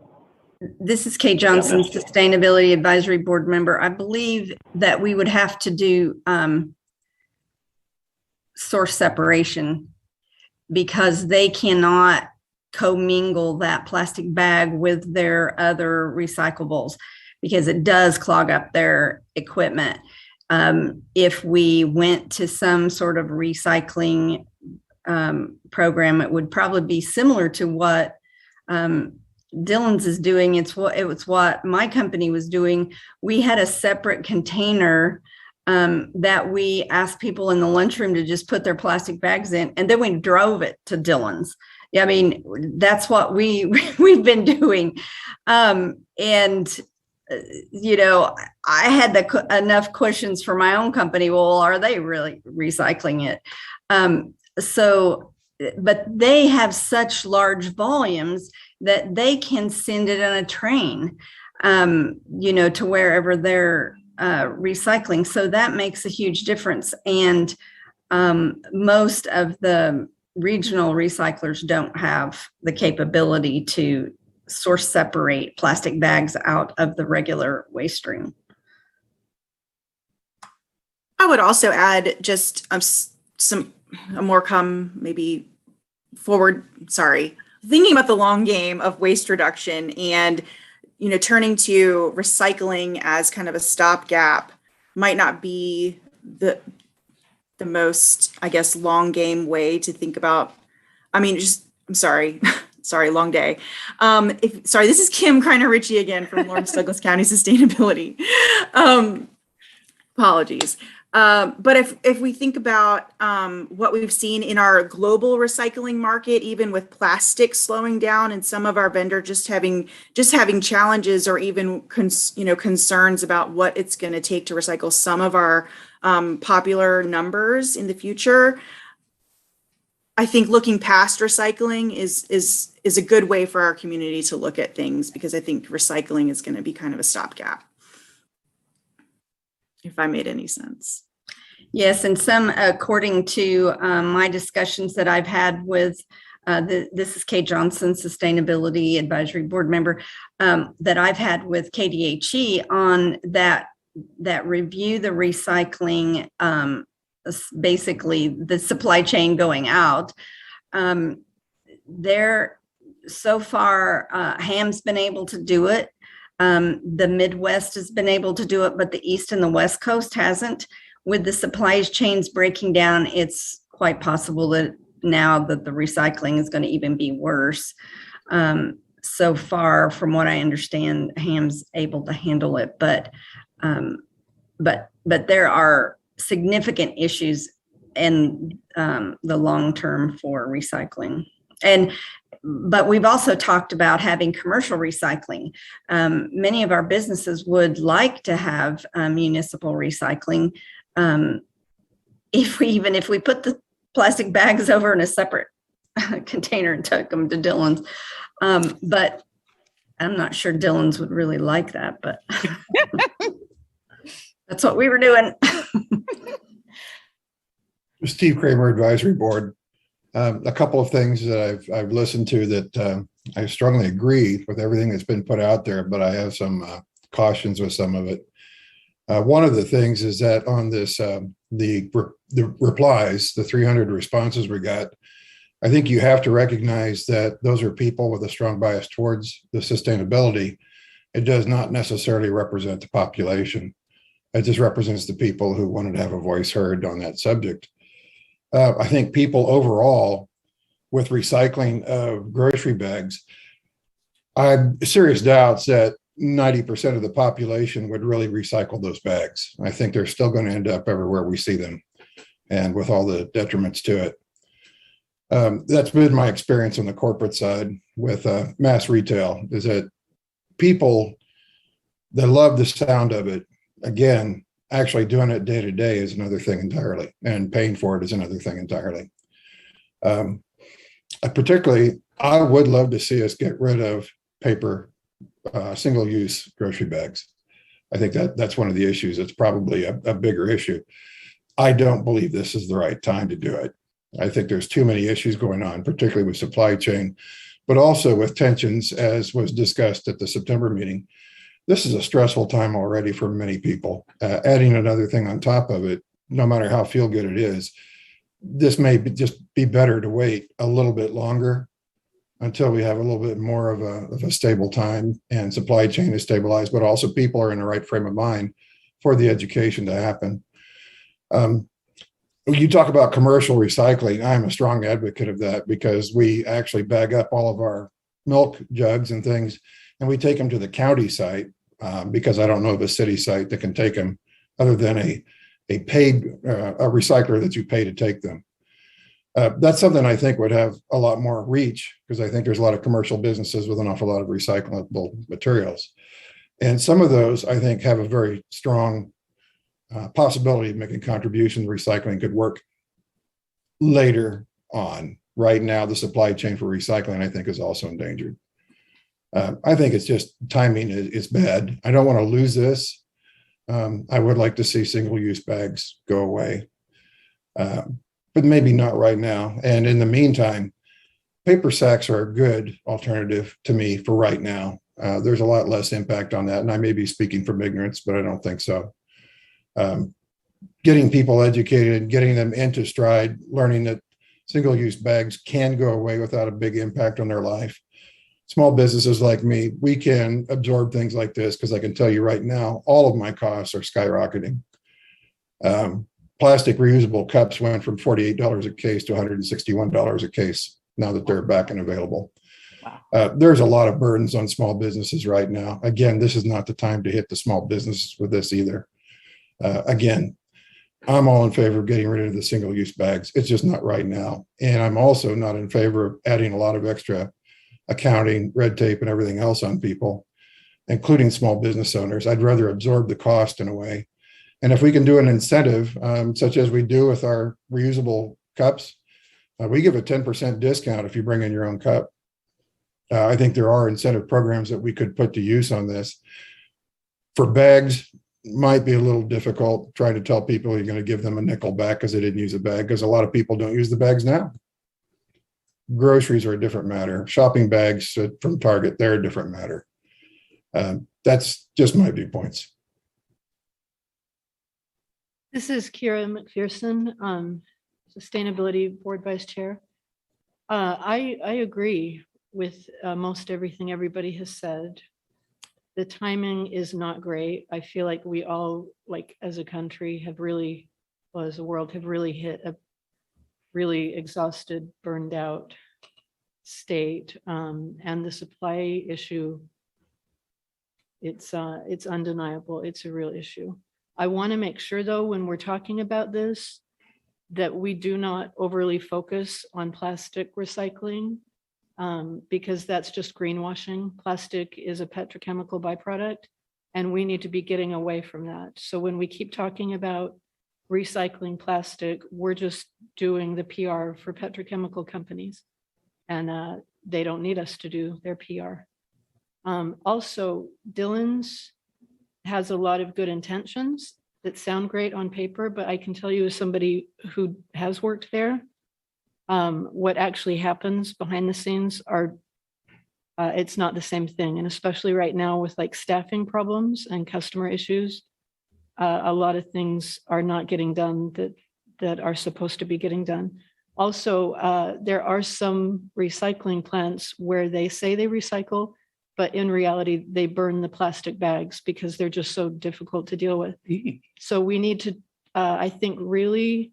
This is Kay Johnson, Sustainability Advisory Board member. I believe that we would have to do source separation because they cannot commingle that plastic bag with their other recyclables because it does clog up their equipment. If we went to some sort of recycling program, it would probably be similar to what Dillon's is doing. It was what my company was doing. We had a separate container that we asked people in the lunchroom to just put their plastic bags in, and then we drove it to Dillon's. Yeah, I mean, that's what we've been doing. You know, I had enough questions for my own company. Well, are they really recycling it? But they have such large volumes that they can send it on a train, you know, to wherever they're recycling. So that makes a huge difference. And most of the regional recyclers don't have the capability to source separate plastic bags out of the regular waste stream. I would also add just maybe forward, thinking about the long game of waste reduction and, you know, turning to recycling as kind of a stopgap might not be the most, I guess, long game way to think about. I mean, sorry, long day. This is Kim Kreiner Ritchie again from Lawrence Douglas County Sustainability. Apologies. But if we think about what we've seen in our global recycling market, even with plastic slowing down and some of our vendors just having challenges or even concerns about what it's going to take to recycle some of our popular numbers in the future, I think looking past recycling is a good way for our community to look at things, because I think recycling is going to be kind of a stopgap. If I made any sense. Yes, and according to my discussions that I've had with, this is Kay Johnson, Sustainability Advisory Board member, that I've had with KDHE on that review the recycling, basically the supply chain going out. So far, HAM's been able to do it. The Midwest has been able to do it, but the East and the West Coast hasn't. With the supply chains breaking down, it's quite possible that now that the recycling is going to even be worse. So far, from what I understand, HAM's able to handle it, but there are significant issues in the long term for recycling. But we've also talked about having commercial recycling. Many of our businesses would like to have municipal recycling. If we put the plastic bags over in a separate container and took them to Dillon's, but I'm not sure Dillon's would really like that, but that's what we were doing. Steve Cramer Advisory Board. A couple of things that I've listened to that I strongly agree with everything that's been put out there, but I have some cautions with some of it. One of the things is that on this, the replies, the 300 responses we got, I think you have to recognize that those are people with a strong bias towards the sustainability. It does not necessarily represent the population. It just represents the people who wanted to have a voice heard on that subject. I think people overall with recycling of grocery bags, I have serious doubts that 90% of the population would really recycle those bags. I think they're still going to end up everywhere we see them, and with all the detriments to it. That's been my experience on the corporate side with mass retail, is that people that love the sound of it, again, actually doing it day to day is another thing entirely, and paying for it is another thing entirely. Particularly, I would love to see us get rid of paper single-use grocery bags. I think that's one of the issues. It's probably a bigger issue. I don't believe this is the right time to do it. I think there's too many issues going on, particularly with supply chain, but also with tensions, as was discussed at the September meeting. This is a stressful time already for many people. Adding another thing on top of it, no matter how feel good it is, this may just be better to wait a little bit longer until we have a little bit more of a stable time and supply chain is stabilized, but also people are in the right frame of mind for the education to happen. You talk about commercial recycling. I'm a strong advocate of that, because we actually bag up all of our milk jugs and things, and we take them to the county site, because I don't know of a city site that can take them other than a paid a recycler that you pay to take them. That's something I think would have a lot more reach, because I think there's a lot of commercial businesses with an awful lot of recyclable materials. And some of those, I think, have a very strong possibility of making contributions. Recycling could work later on. Right now, the supply chain for recycling, I think, is also endangered. I think it's just timing is bad. I don't want to lose this. I would like to see single-use bags go away, but maybe not right now. And in the meantime, paper sacks are a good alternative to me for right now. There's a lot less impact on that. And I may be speaking from ignorance, but I don't think so. Getting people educated, getting them into stride, learning that single-use bags can go away without a big impact on their life. Small businesses like me, we can absorb things like this, because I can tell you right now, all of my costs are skyrocketing. Plastic reusable cups went from $48 a case to $161 a case now that they're back and available. Wow. There's a lot of burdens on small businesses right now. Again, this is not the time to hit the small businesses with this either. Again, I'm all in favor of getting rid of the single-use bags. It's just not right now. And I'm also not in favor of adding a lot of extra accounting, red tape, and everything else on people, including small business owners. I'd rather absorb the cost in a way. And if we can do an incentive, such as we do with our reusable cups, we give a 10% discount if you bring in your own cup. I think there are incentive programs that we could put to use on this. For bags, might be a little difficult trying to tell people you're going to give them a nickel back because they didn't use a bag, because a lot of people don't use the bags now. Groceries are a different matter. Shopping bags from Target, they're a different matter. That's just my viewpoints. This is Kira McPherson, Sustainability Board Vice Chair. I agree with most everything everybody has said. The timing is not great. I feel like we all, like as a country, have really, well, as a world, have really hit a really exhausted, burned out state. And the supply issue, it's undeniable. It's a real issue. I want to make sure, though, when we're talking about this, that we do not overly focus on plastic recycling, because that's just greenwashing. Plastic is a petrochemical byproduct, and we need to be getting away from that. So when we keep talking about recycling plastic, we're just doing the PR for petrochemical companies, and they don't need us to do their PR. Also, Dillon's has a lot of good intentions that sound great on paper, but I can tell you, as somebody who has worked there, what actually happens behind the scenes are, it's not the same thing. And especially right now with like staffing problems and customer issues, a lot of things are not getting done that are supposed to be getting done. Also, there are some recycling plants where they say they recycle, but in reality, they burn the plastic bags because they're just so difficult to deal with. So we need to, I think, really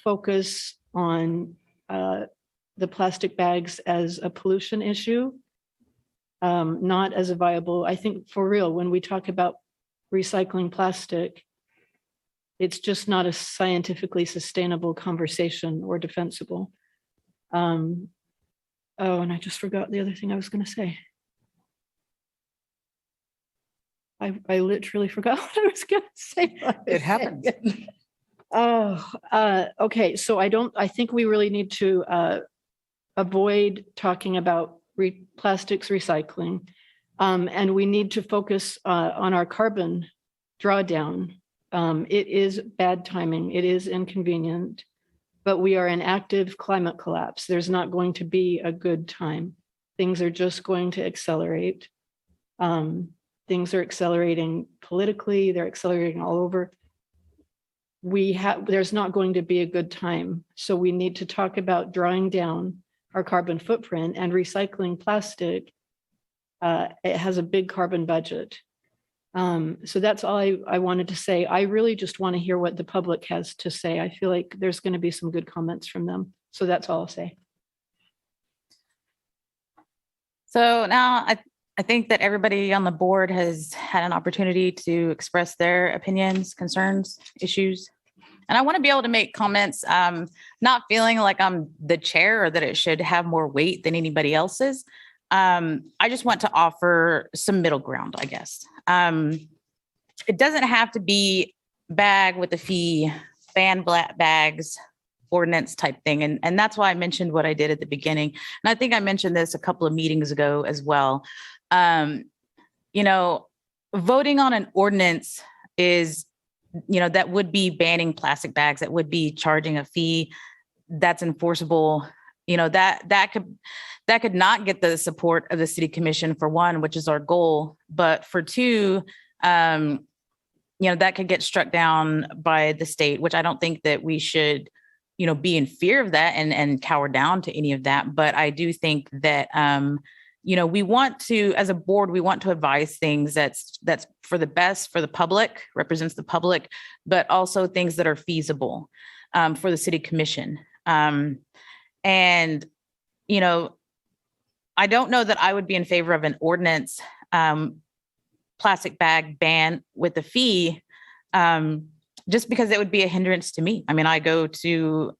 focus on the plastic bags as a pollution issue, not as a viable. I think for real, when we talk about recycling plastic, it's just not a scientifically sustainable conversation or defensible. Oh, and I just forgot the other thing I was going to say. I literally forgot what I was going to say. It happens. Oh, okay. So I think we really need to avoid talking about plastics recycling. And we need to focus on our carbon drawdown. It is bad timing. It is inconvenient, but we are in active climate collapse. There's not going to be a good time. Things are just going to accelerate. Things are accelerating politically. They're accelerating all over. There's not going to be a good time. So we need to talk about drawing down our carbon footprint, and recycling plastic. It has a big carbon budget. So that's all I wanted to say. I really just want to hear what the public has to say. I feel like there's going to be some good comments from them. So that's all I'll say. So now I think that everybody on the board has had an opportunity to express their opinions, concerns, issues. And I want to be able to make comments, not feeling like I'm the chair or that it should have more weight than anybody else's. I just want to offer some middle ground, I guess. It doesn't have to be bag with a fee, ban black bags, ordinance type thing. And that's why I mentioned what I did at the beginning. And I think I mentioned this a couple of meetings ago as well. Voting on an ordinance is, that would be banning plastic bags, that would be charging a fee that's enforceable. That could not get the support of the city commission, for one, which is our goal, but for two, that could get struck down by the state, which I don't think that we should, be in fear of that and cower down to any of that. But I do think that, we want to, as a board, we want to advise things that's for the best for the public, represents the public, but also things that are feasible for the city commission. I don't know that I would be in favor of an ordinance plastic bag ban with a fee, just because it would be a hindrance to me. I mean, I go to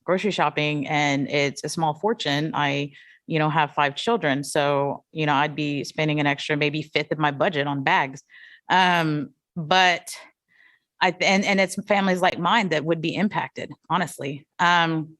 grocery shopping and it's a small fortune. I have 5 children. So, I'd be spending an extra maybe fifth of my budget on bags. But it's families like mine that would be impacted, honestly. And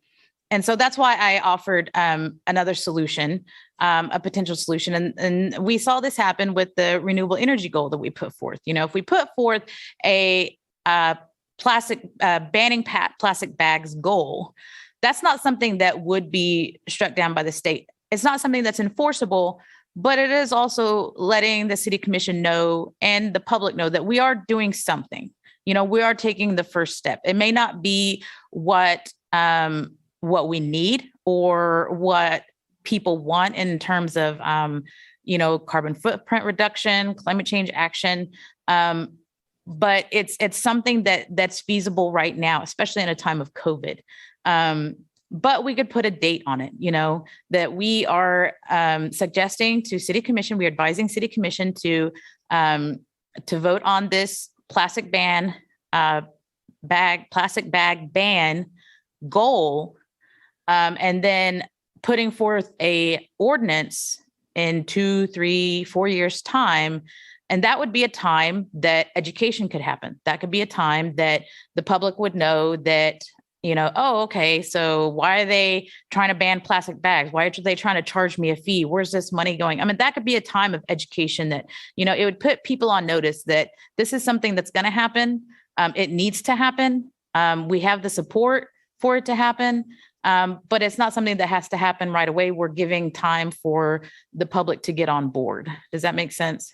so that's why I offered another solution, a potential solution. And we saw this happen with the renewable energy goal that we put forth. If we put forth a banning plastic bags goal, that's not something that would be struck down by the state. It's not something that's enforceable, but it is also letting the city commission know and the public know that we are doing something. We are taking the first step. It may not be what we need or what people want in terms of, carbon footprint reduction, climate change action. But it's something that's feasible right now, especially in a time of COVID. But we could put a date on it, that we are suggesting to city commission, we're advising city commission to vote on this plastic bag ban goal, and then putting forth a ordinance in 2, 3, 4 years time. And that would be a time that education could happen. That could be a time that the public would know that, oh, okay, so why are they trying to ban plastic bags? Why are they trying to charge me a fee? Where's this money going? I mean, that could be a time of education that, it would put people on notice that this is something that's going to happen. It needs to happen. We have the support for it to happen. But it's not something that has to happen right away. We're giving time for the public to get on board. Does that make sense?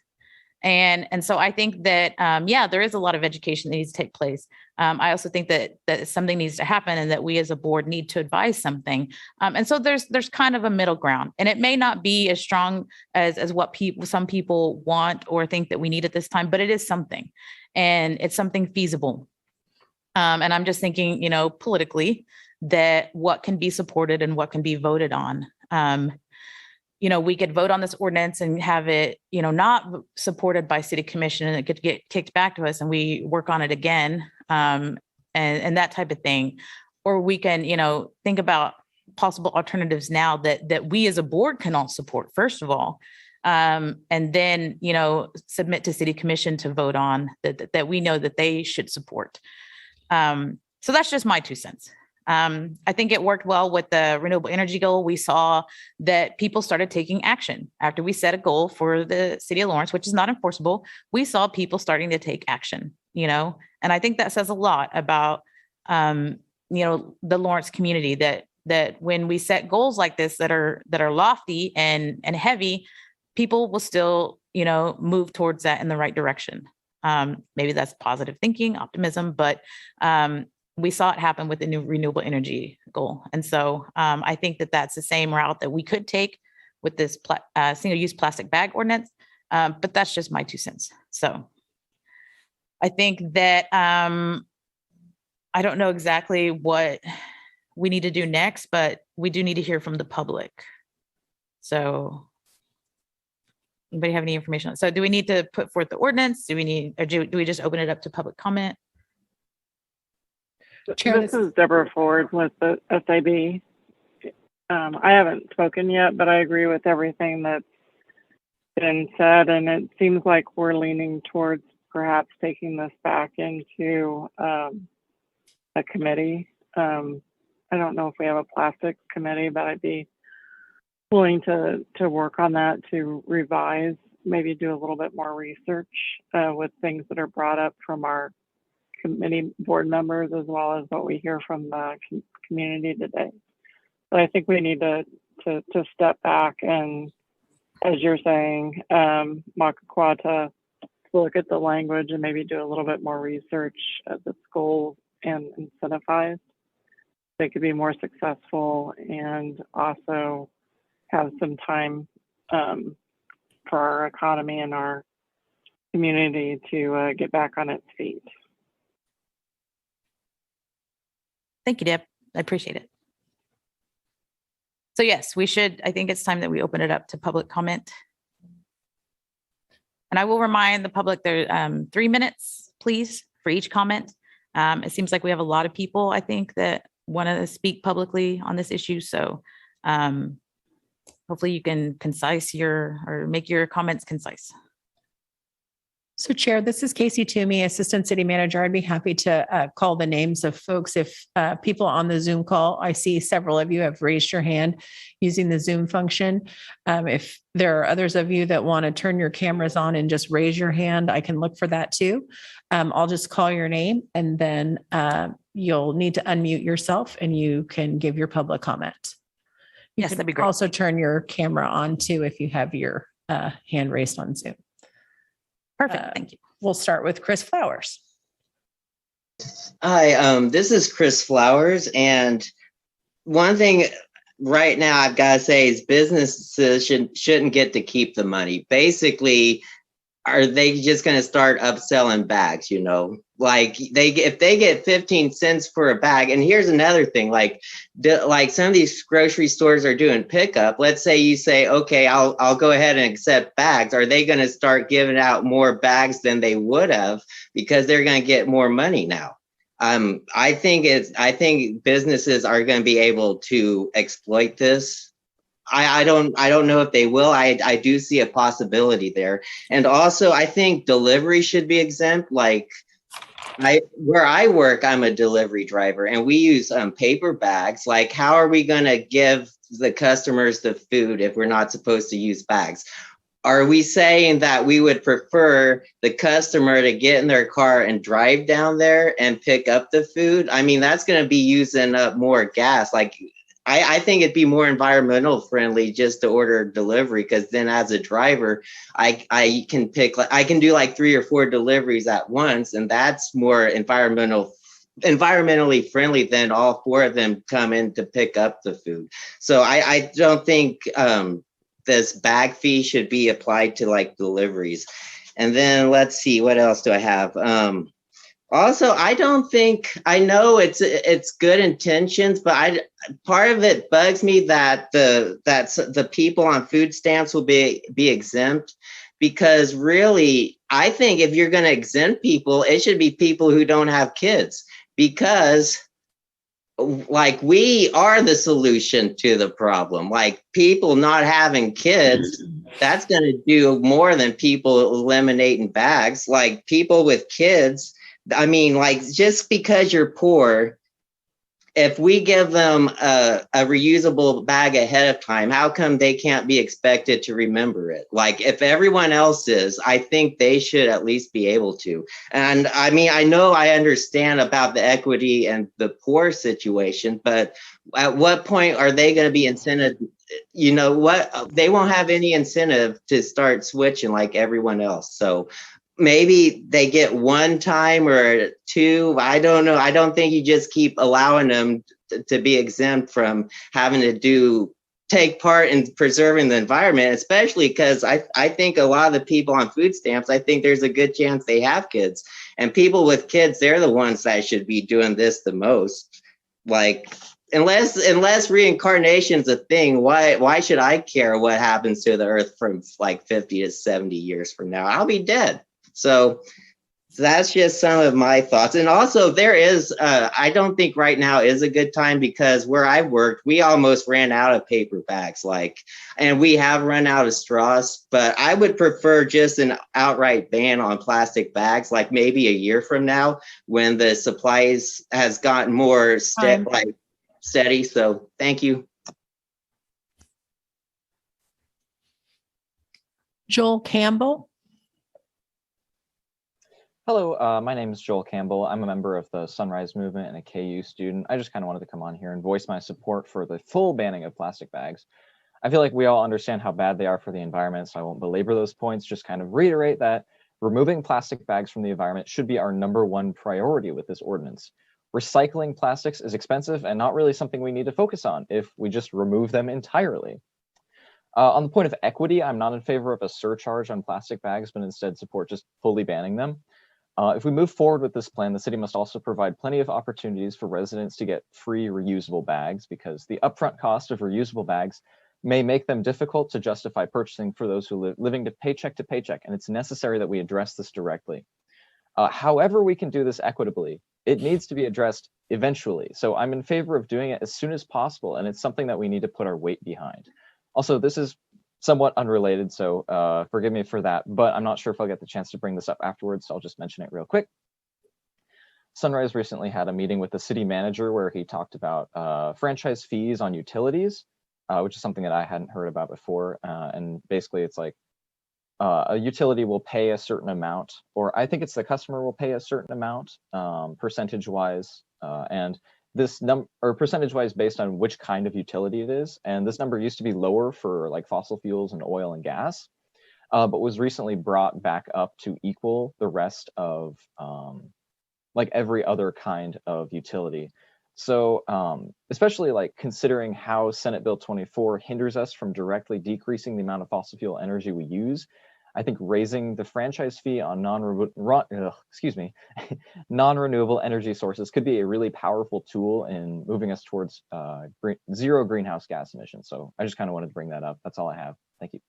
And so I think that, there is a lot of education that needs to take place. I also think that something needs to happen and that we as a board need to advise something. And so there's kind of a middle ground, and it may not be as strong as what some people want or think that we need at this time, but it is something, and it's something feasible. And I'm just thinking, politically, that what can be supported and what can be voted on. We could vote on this ordinance and have it, not supported by city commission, and it could get kicked back to us and we work on it again, and that type of thing. Or we can, think about possible alternatives now that we as a board can all support, first of all, and then, submit to city commission to vote on that we know that they should support. So that's just my 2 cents. I think it worked well with the renewable energy goal. We saw that people started taking action after we set a goal for the city of Lawrence, which is not enforceable. We saw people starting to take action, and I think that says a lot about, the Lawrence community, that when we set goals like this that are lofty and heavy, people will still, move towards that in the right direction. Maybe that's positive thinking, optimism, but we saw it happen with the new renewable energy goal. And so I think that that's the same route that we could take with this single-use plastic bag ordinance, but that's just my 2 cents. So I think that I don't know exactly what we need to do next, but we do need to hear from the public. So anybody have any information? So do we need to put forth the ordinance? Do we just open it up to public comment? Chair, this is Deborah Ford with the SAB. I haven't spoken yet, but I agree with everything that's been said, and it seems like we're leaning towards perhaps taking this back into a committee. I don't know if we have a plastics committee, but I'd be willing to work on that, to revise, maybe do a little bit more research with things that are brought up from our committee board members, as well as what we hear from the community today. But I think we need to step back and, as you're saying, Makakwata, look at the language and maybe do a little bit more research at the goals and incentivize. They could be more successful and also have some time for our economy and our community to get back on its feet. Thank you, Deb. I appreciate it. So yes, I think it's time that we open it up to public comment. And I will remind the public there 3 minutes, please, for each comment. It seems like we have a lot of people, I think, that want to speak publicly on this issue. So hopefully you can make your comments concise. So Chair, this is Casey Toomey, Assistant City Manager. I'd be happy to call the names of folks. If people on the Zoom call, I see several of you have raised your hand using the Zoom function. If there are others of you that want to turn your cameras on and just raise your hand, I can look for that too. I'll just call your name, and then you'll need to unmute yourself and you can give your public comment. Yes, that'd be great. Also turn your camera on too if you have your hand raised on Zoom. Perfect. Thank you. We'll start with Chris Flowers. Hi, this is Chris Flowers. And one thing right now I've got to say is businesses shouldn't get to keep the money. Basically, are they just going to start upselling bags, Like if they get 15 cents for a bag, and here's another thing, like some of these grocery stores are doing pickup. Let's say you say, okay, I'll go ahead and accept bags. Are they going to start giving out more bags than they would have because they're going to get more money now? I think businesses are going to be able to exploit this. I don't know if they will. I do see a possibility there. And also I think delivery should be exempt. Like where I work, I'm a delivery driver and we use paper bags. Like, how are we going to give the customers the food if we're not supposed to use bags? Are we saying that we would prefer the customer to get in their car and drive down there and pick up the food? I mean, that's going to be using up more gas. Like, I think it'd be more environmental friendly just to order delivery, because then as a driver, I can pick, I can do like 3 or 4 deliveries at once, and that's more environmentally friendly than all 4 of them come in to pick up the food. So I don't think this bag fee should be applied to like deliveries. And then let's see, what else do I have? Also, I don't think, I know it's good intentions, but part of it bugs me that the people on food stamps will be exempt, because really, I think if you're going to exempt people, it should be people who don't have kids, because like we are the solution to the problem. Like people not having kids, that's going to do more than people eliminating bags. Like people with kids, I mean, like just because you're poor, if we give them a reusable bag ahead of time, how come they can't be expected to remember it? Like if everyone else is, I think they should at least be able to. And I mean, I know I understand about the equity and the poor situation, but at what point are they going to be incented? You know what? They won't have any incentive to start switching like everyone else. So maybe they get 1 time or 2. I don't know. I don't think you just keep allowing them to be exempt from having to take part in preserving the environment, especially because I think a lot of the people on food stamps, I think there's a good chance they have kids. And people with kids, they're the ones that should be doing this the most. Like, unless reincarnation's a thing, why should I care what happens to the earth from like 50 to 70 years from now? I'll be dead. So that's just some of my thoughts. And also there is, I don't think right now is a good time, because where I worked, we almost ran out of paper bags, and we have run out of straws, but I would prefer just an outright ban on plastic bags, like maybe a year from now when the supplies has gotten more steady. So thank you. Joel Campbell. Hello, my name is Joel Campbell. I'm a member of the Sunrise Movement and a KU student. I just kind of wanted to come on here and voice my support for the full banning of plastic bags. I feel like we all understand how bad they are for the environment, so I won't belabor those points, just kind of reiterate that removing plastic bags from the environment should be our #1 priority with this ordinance. Recycling plastics is expensive and not really something we need to focus on if we just remove them entirely. On the point of equity, I'm not in favor of a surcharge on plastic bags, but instead support just fully banning them. If we move forward with this plan, the city must also provide plenty of opportunities for residents to get free reusable bags, because the upfront cost of reusable bags may make them difficult to justify purchasing for those who living to paycheck, and it's necessary that we address this directly. However we can do this equitably, it needs to be addressed eventually. So I'm in favor of doing it as soon as possible, and it's something that we need to put our weight behind. Also, this is somewhat unrelated, so forgive me for that, but I'm not sure if I'll get the chance to bring this up afterwards, so I'll just mention it real quick. Sunrise recently had a meeting with the city manager where he talked about franchise fees on utilities, which is something that I hadn't heard about before. And basically it's like a utility will pay a certain amount, or I think it's the customer will pay a certain amount percentage-wise, and this number, or percentage-wise based on which kind of utility it is. And this number used to be lower for like fossil fuels and oil and gas, but was recently brought back up to equal the rest of like every other kind of utility. So especially like considering how Senate Bill 24 hinders us from directly decreasing the amount of fossil fuel energy we use, I think raising the franchise fee on non-renewable energy sources could be a really powerful tool in moving us towards zero greenhouse gas emissions. So I just kind of wanted to bring that up. That's all I have. Thank you.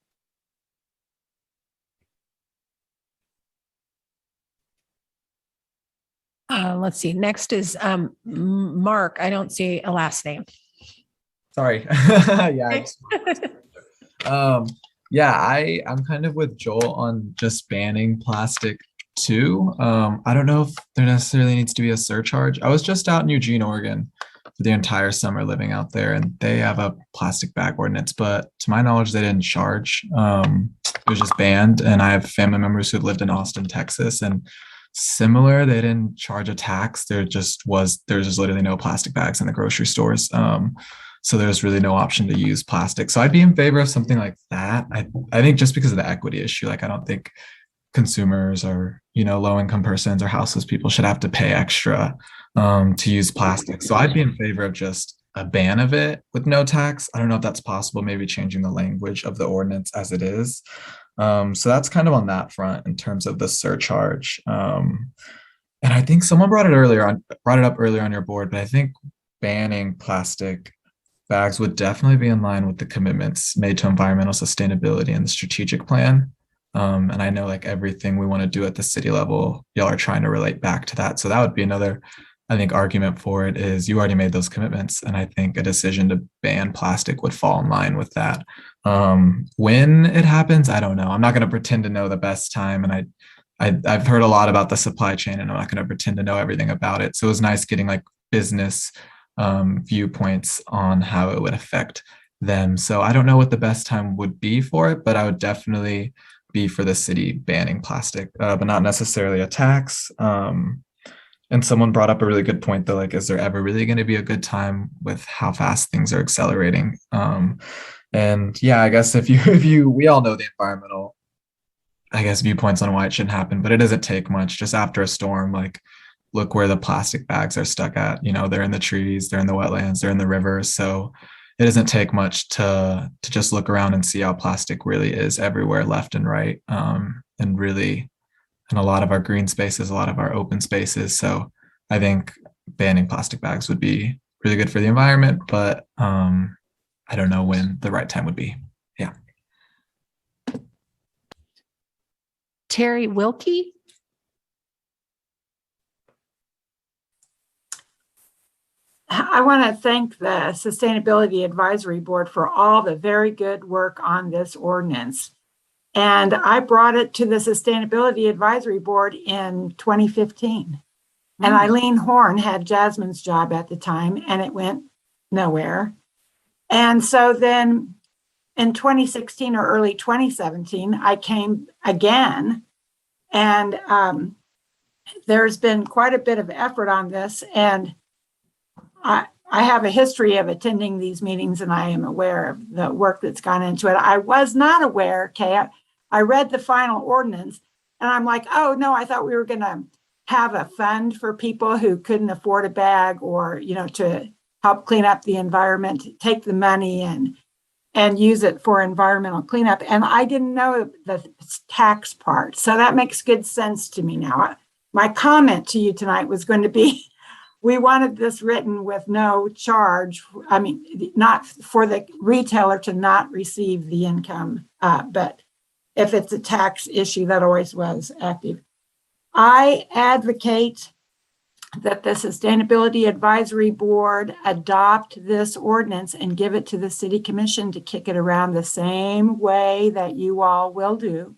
Let's see. Next is Mark. I don't see a last name. Sorry. Yeah. I'm kind of with Joel on just banning plastic too. I don't know if there necessarily needs to be a surcharge. I was just out in Eugene, Oregon for the entire summer living out there, and they have a plastic bag ordinance, but to my knowledge, they didn't charge. It was just banned. And I have family members who lived in Austin, Texas, and similar, they didn't charge a tax. There's just literally no plastic bags in the grocery stores. So there's really no option to use plastic. So I'd be in favor of something like that. I think just because of the equity issue, like I don't think consumers or, low income persons or houseless people should have to pay extra to use plastic. So I'd be in favor of just a ban of it with no tax. I don't know if that's possible, maybe changing the language of the ordinance as it is. So that's kind of on that front in terms of the surcharge. And I think someone brought it up earlier on your board, but I think banning plastic bags would definitely be in line with the commitments made to environmental sustainability and the strategic plan. And I know like everything we want to do at the city level, y'all are trying to relate back to that. So that would be another, I think, argument for it is you already made those commitments. And I think a decision to ban plastic would fall in line with that. When it happens, I don't know. I'm not going to pretend to know the best time. And I've heard a lot about the supply chain and I'm not going to pretend to know everything about it. So it was nice getting like business viewpoints on how it would affect them. So I don't know what the best time would be for it, but I would definitely be for the city banning plastic, but not necessarily a tax. And someone brought up a really good point though, like, is there ever really going to be a good time with how fast things are accelerating? And yeah, I guess we all know the environmental, I guess, viewpoints on why it shouldn't happen, but it doesn't take much. Just after a storm, like look where the plastic bags are stuck at, they're in the trees, they're in the wetlands, they're in the rivers. So it doesn't take much to just look around and see how plastic really is everywhere, left and right. And really in a lot of our green spaces, a lot of our open spaces. So I think banning plastic bags would be really good for the environment, but I don't know when the right time would be. Yeah. Terry Wilkie. I want to thank the Sustainability Advisory Board for all the very good work on this ordinance. And I brought it to the Sustainability Advisory Board in 2015. And Eileen Horn had Jasmine's job at the time, and it went nowhere. And so then in 2016 or early 2017, I came again. And there's been quite a bit of effort on this. And I have a history of attending these meetings and I am aware of the work that's gone into it. I was not aware, Kay. I read the final ordinance and I'm like, oh no, I thought we were going to have a fund for people who couldn't afford a bag or, to help clean up the environment, take the money and use it for environmental cleanup. And I didn't know the tax part. So that makes good sense to me now. My comment to you tonight was going to be, we wanted this written with no charge. I mean, not for the retailer to not receive the income, but if it's a tax issue, that always was active. I advocate that the Sustainability Advisory Board adopt this ordinance and give it to the City Commission to kick it around the same way that you all will do.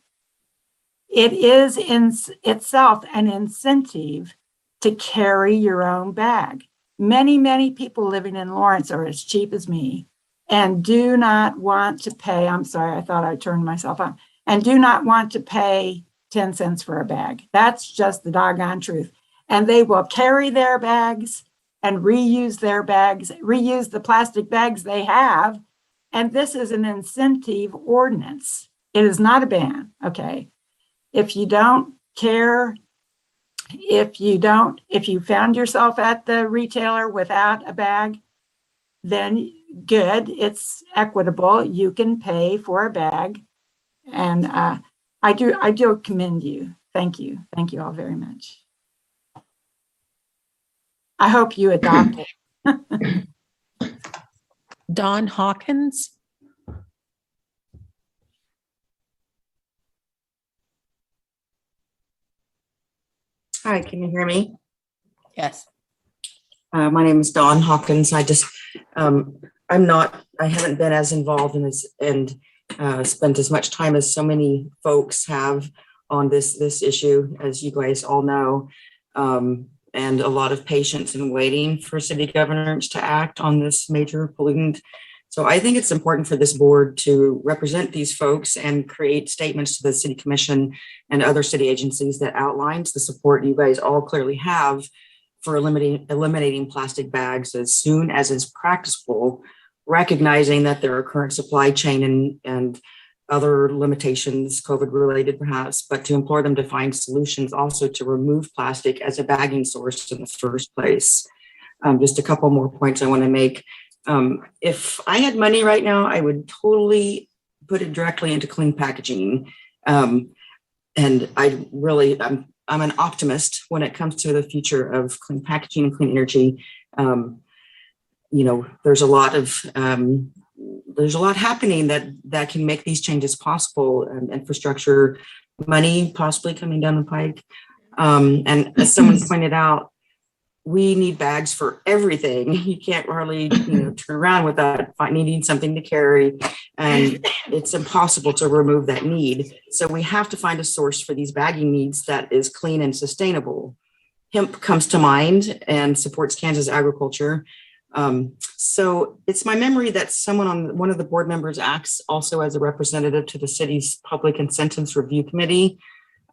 It is in itself an incentive to carry your own bag. Many, many people living in Lawrence are as cheap as me and do not want to pay, I'm sorry, I thought I turned myself on, and do not want to pay 10 cents for a bag. That's just the doggone truth. And they will carry their bags and reuse their bags, reuse the plastic bags they have. And this is an incentive ordinance. It is not a ban, okay? If you don't care, if you found yourself at the retailer without a bag, then good, it's equitable. You can pay for a bag. And I do commend you. Thank you. Thank you all very much. I hope you adopt it. Don Hawkins. Hi, can you hear me? Yes. My name is Dawn Hawkins. I haven't been as involved and spent as much time as so many folks have on this issue, as you guys all know, and a lot of patience and waiting for city governors to act on this major pollutant. So I think it's important for this board to represent these folks and create statements to the city commission and other city agencies that outlines the support you guys all clearly have for eliminating plastic bags as soon as is practicable recognizing that there are current supply chain and other limitations, COVID related perhaps, but to implore them to find solutions also to remove plastic as a bagging source in the first place. Just a couple more points I want to make. If I had money right now, I would totally put it directly into clean packaging. And I'm an optimist when it comes to the future of clean packaging and clean energy. There's a lot happening that can make these changes possible. Infrastructure, money possibly coming down the pike. And as someone pointed out, we need bags for everything. You can't hardly turn around without needing something to carry, and it's impossible to remove that need. So we have to find a source for these bagging needs that is clean and sustainable. Hemp comes to mind and supports Kansas agriculture. So it's my memory that one of the board members acts also as a representative to the city's Public Incentives Review Committee.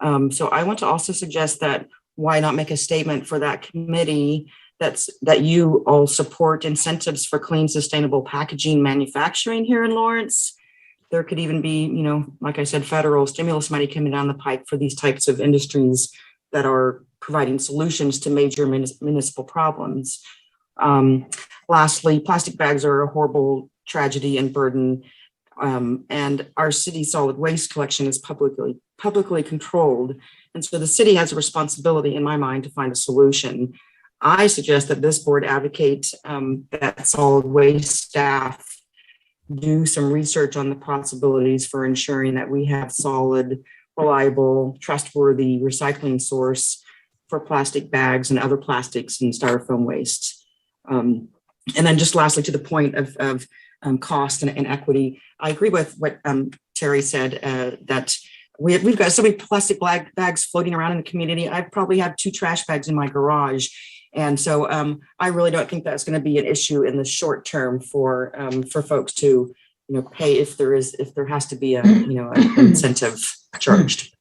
So I want to also suggest that why not make a statement for that committee that you all support incentives for clean, sustainable packaging manufacturing here in Lawrence. There could even be, like I said, federal stimulus money coming down the pike for these types of industries that are providing solutions to major municipal problems. Lastly, plastic bags are a horrible tragedy and burden. And our city solid waste collection is publicly controlled. And so the city has a responsibility, in my mind, to find a solution. I suggest that this board advocate that solid waste staff do some research on the possibilities for ensuring that we have solid, reliable, trustworthy recycling source for plastic bags and other plastics and styrofoam waste. And then just lastly, to the point of cost and equity, I agree with what Terry said, that we've got so many plastic bags floating around in the community. I probably have 2 trash bags in my garage. And so I really don't think that's going to be an issue in the short term for folks to, pay if there has to be an incentive charged.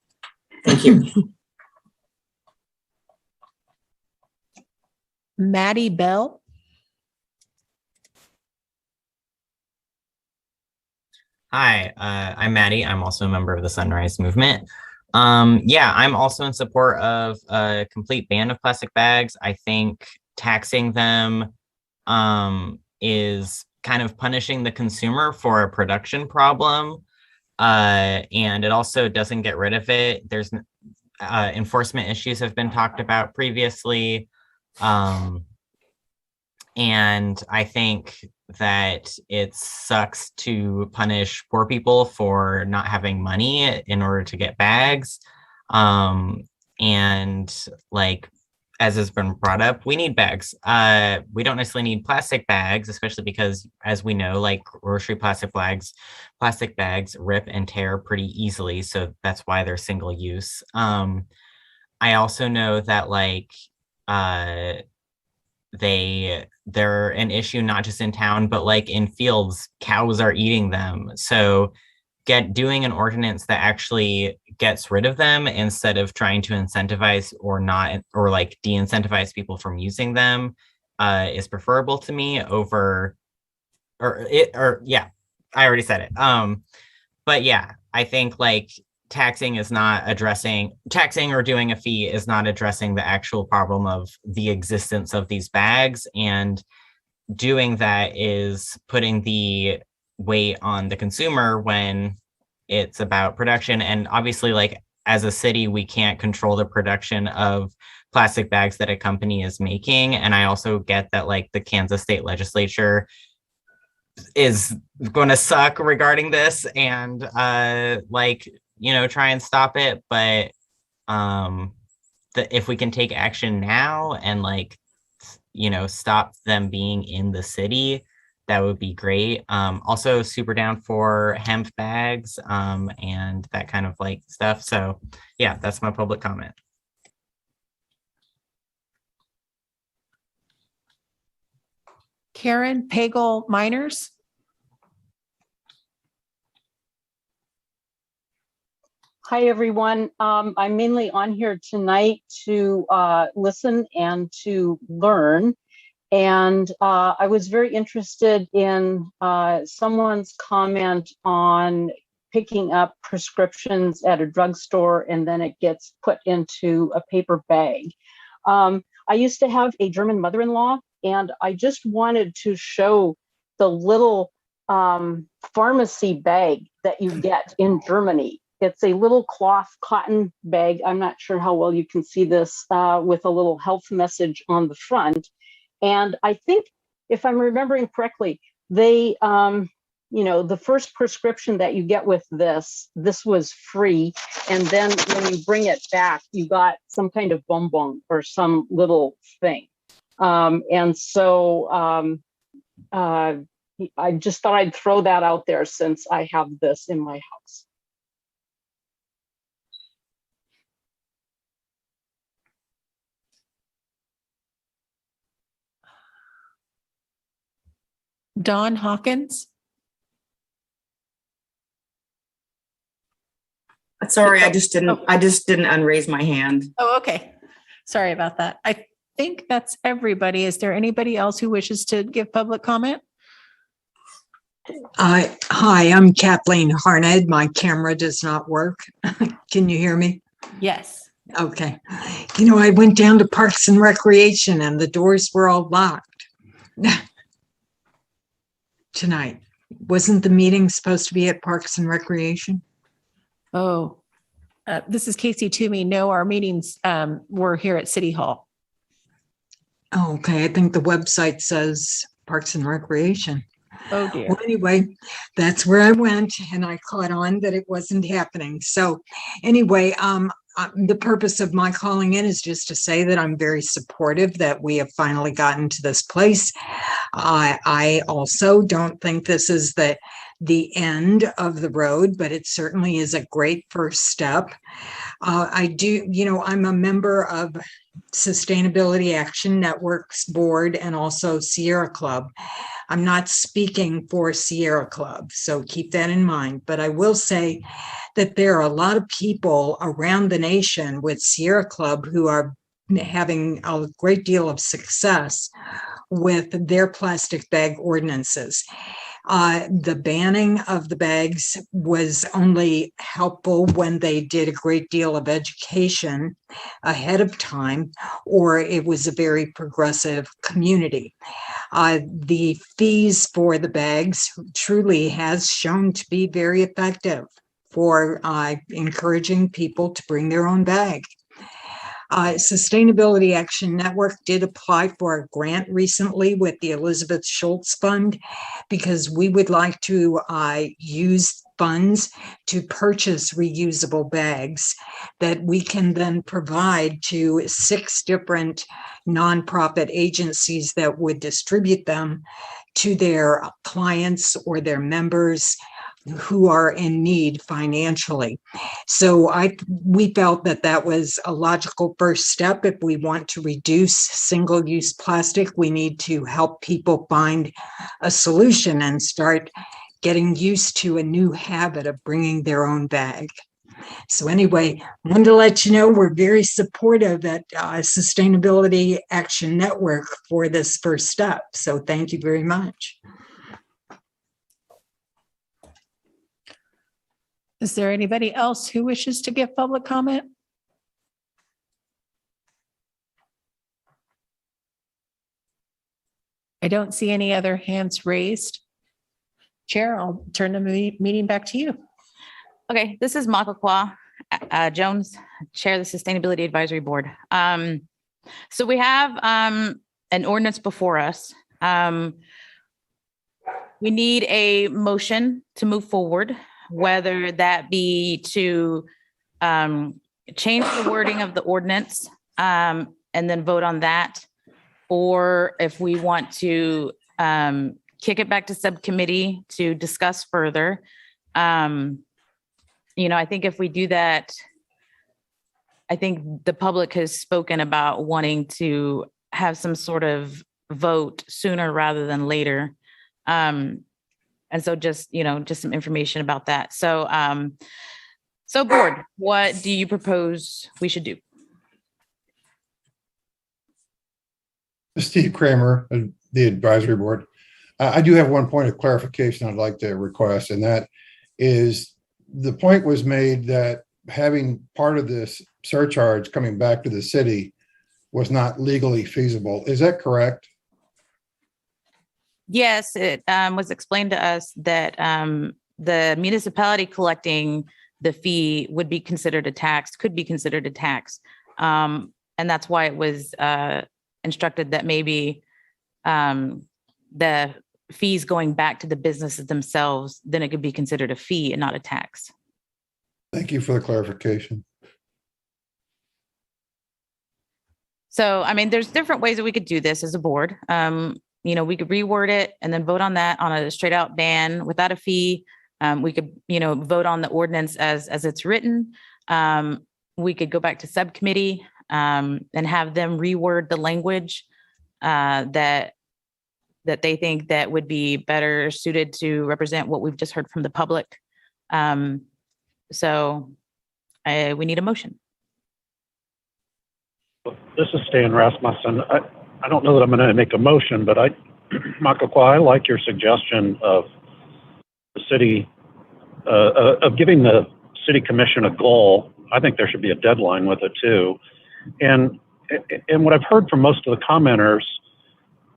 Thank you. Maddie Bell. Hi, I'm Maddie. I'm also a member of the Sunrise Movement. I'm also in support of a complete ban of plastic bags. I think taxing them is kind of punishing the consumer for a production problem, and it also doesn't get rid of it. There's enforcement issues have been talked about previously, and I think that it sucks to punish poor people for not having money in order to get bags. And like, as has been brought up, we need bags. We don't necessarily need plastic bags, especially because, as we know, like grocery plastic bags rip and tear pretty easily. So that's why they're single use. I also know that they're an issue not just in town, but like in fields, cows are eating them. So doing an ordinance that actually gets rid of them instead of trying to incentivize or like de-incentivize people from using them is preferable to me over, I already said it. But yeah, I think like taxing or doing a fee is not addressing the actual problem of the existence of these bags, and doing that is putting the weight on the consumer when it's about production. And obviously, like, as a city, we can't control the production of plastic bags that a company is making. And I also get that like the Kansas state legislature is going to suck regarding this and try and stop it. But if we can take action now and stop them being in the city, that would be great. Also super down for hemp bags and that kind of like stuff. So yeah, that's my public comment. Karen Pagel Miners. Hi, everyone. I'm mainly on here tonight to listen and to learn. And I was very interested in someone's comment on picking up prescriptions at a drugstore and then it gets put into a paper bag. I used to have a German mother-in-law, and I just wanted to show the little pharmacy bag that you get in Germany. It's a little cloth cotton bag. I'm not sure how well you can see this, with a little health message on the front. And I think, if I'm remembering correctly, they, the first prescription that you get with this was free. And then when you bring it back, you got some kind of bonbon or some little thing. And so I just thought I'd throw that out there since I have this in my house. Don Hawkins. Sorry, I just didn't unraise my hand. Oh, okay. Sorry about that. I think that's everybody. Is there anybody else who wishes to give public comment? Hi, I'm Kathleen Harned. My camera does not work. Can you hear me? Yes. Okay. I went down to Parks and Recreation and the doors were all locked tonight. Wasn't the meeting supposed to be at Parks and Recreation? Oh, this is Casey Toomey. No, our meetings were here at City Hall. Oh, okay. I think the website says Parks and Recreation. Oh dear. Well, anyway, that's where I went and I caught on that it wasn't happening. So anyway, the purpose of my calling in is just to say that I'm very supportive that we have finally gotten to this place. I also don't think this is the end of the road, but it certainly is a great first step. I'm a member of Sustainability Action Network's board and also Sierra Club. I'm not speaking for Sierra Club, so keep that in mind. But I will say that there are a lot of people around the nation with Sierra Club who are having a great deal of success with their plastic bag ordinances. The banning of the bags was only helpful when they did a great deal of education ahead of time, or it was a very progressive community. The fees for the bags truly has shown to be very effective for encouraging people to bring their own bag. Sustainability Action Network did apply for a grant recently with the Elizabeth Schultz Fund because we would like to use funds to purchase reusable bags that we can then provide to 6 different nonprofit agencies that would distribute them to their clients or their members who are in need financially. So we felt that was a logical first step. If we want to reduce single-use plastic, we need to help people find a solution and start getting used to a new habit of bringing their own bag. So anyway, I wanted to let you know we're very supportive at Sustainability Action Network for this first step. So thank you very much. Is there anybody else who wishes to give public comment? I don't see any other hands raised. Chair, I'll turn the meeting back to you. Okay, this is Makakwa Jones, Chair of the Sustainability Advisory Board. So we have an ordinance before us. We need a motion to move forward, whether that be to change the wording of the ordinance and then vote on that, or if we want to kick it back to subcommittee to discuss further. I think if we do that, I think the public has spoken about wanting to have some sort of vote sooner rather than later. And so just some information about that. So, so board, what do you propose we should do? Steve Cramer, the advisory board. I do have one point of clarification I'd like to request, and that is the point was made that having part of this surcharge coming back to the city was not legally feasible. Is that correct? Yes, it was explained to us that the municipality collecting the fee would be considered a tax, could be considered a tax. And that's why it was instructed that maybe the fees going back to the businesses themselves, then it could be considered a fee and not a tax. Thank you for the clarification. So, I mean, there's different ways that we could do this as a board. We could reword it and then vote on that on a straight out ban without a fee. We could, vote on the ordinance as it's written. We could go back to subcommittee and have them reword the language that they think that would be better suited to represent what we've just heard from the public. So we need a motion. This is Stan Rasmussen. I don't know that I'm going to make a motion, but Michael Kwa, I like your suggestion of the city, of giving the city commission a goal. I think there should be a deadline with it too. And what I've heard from most of the commenters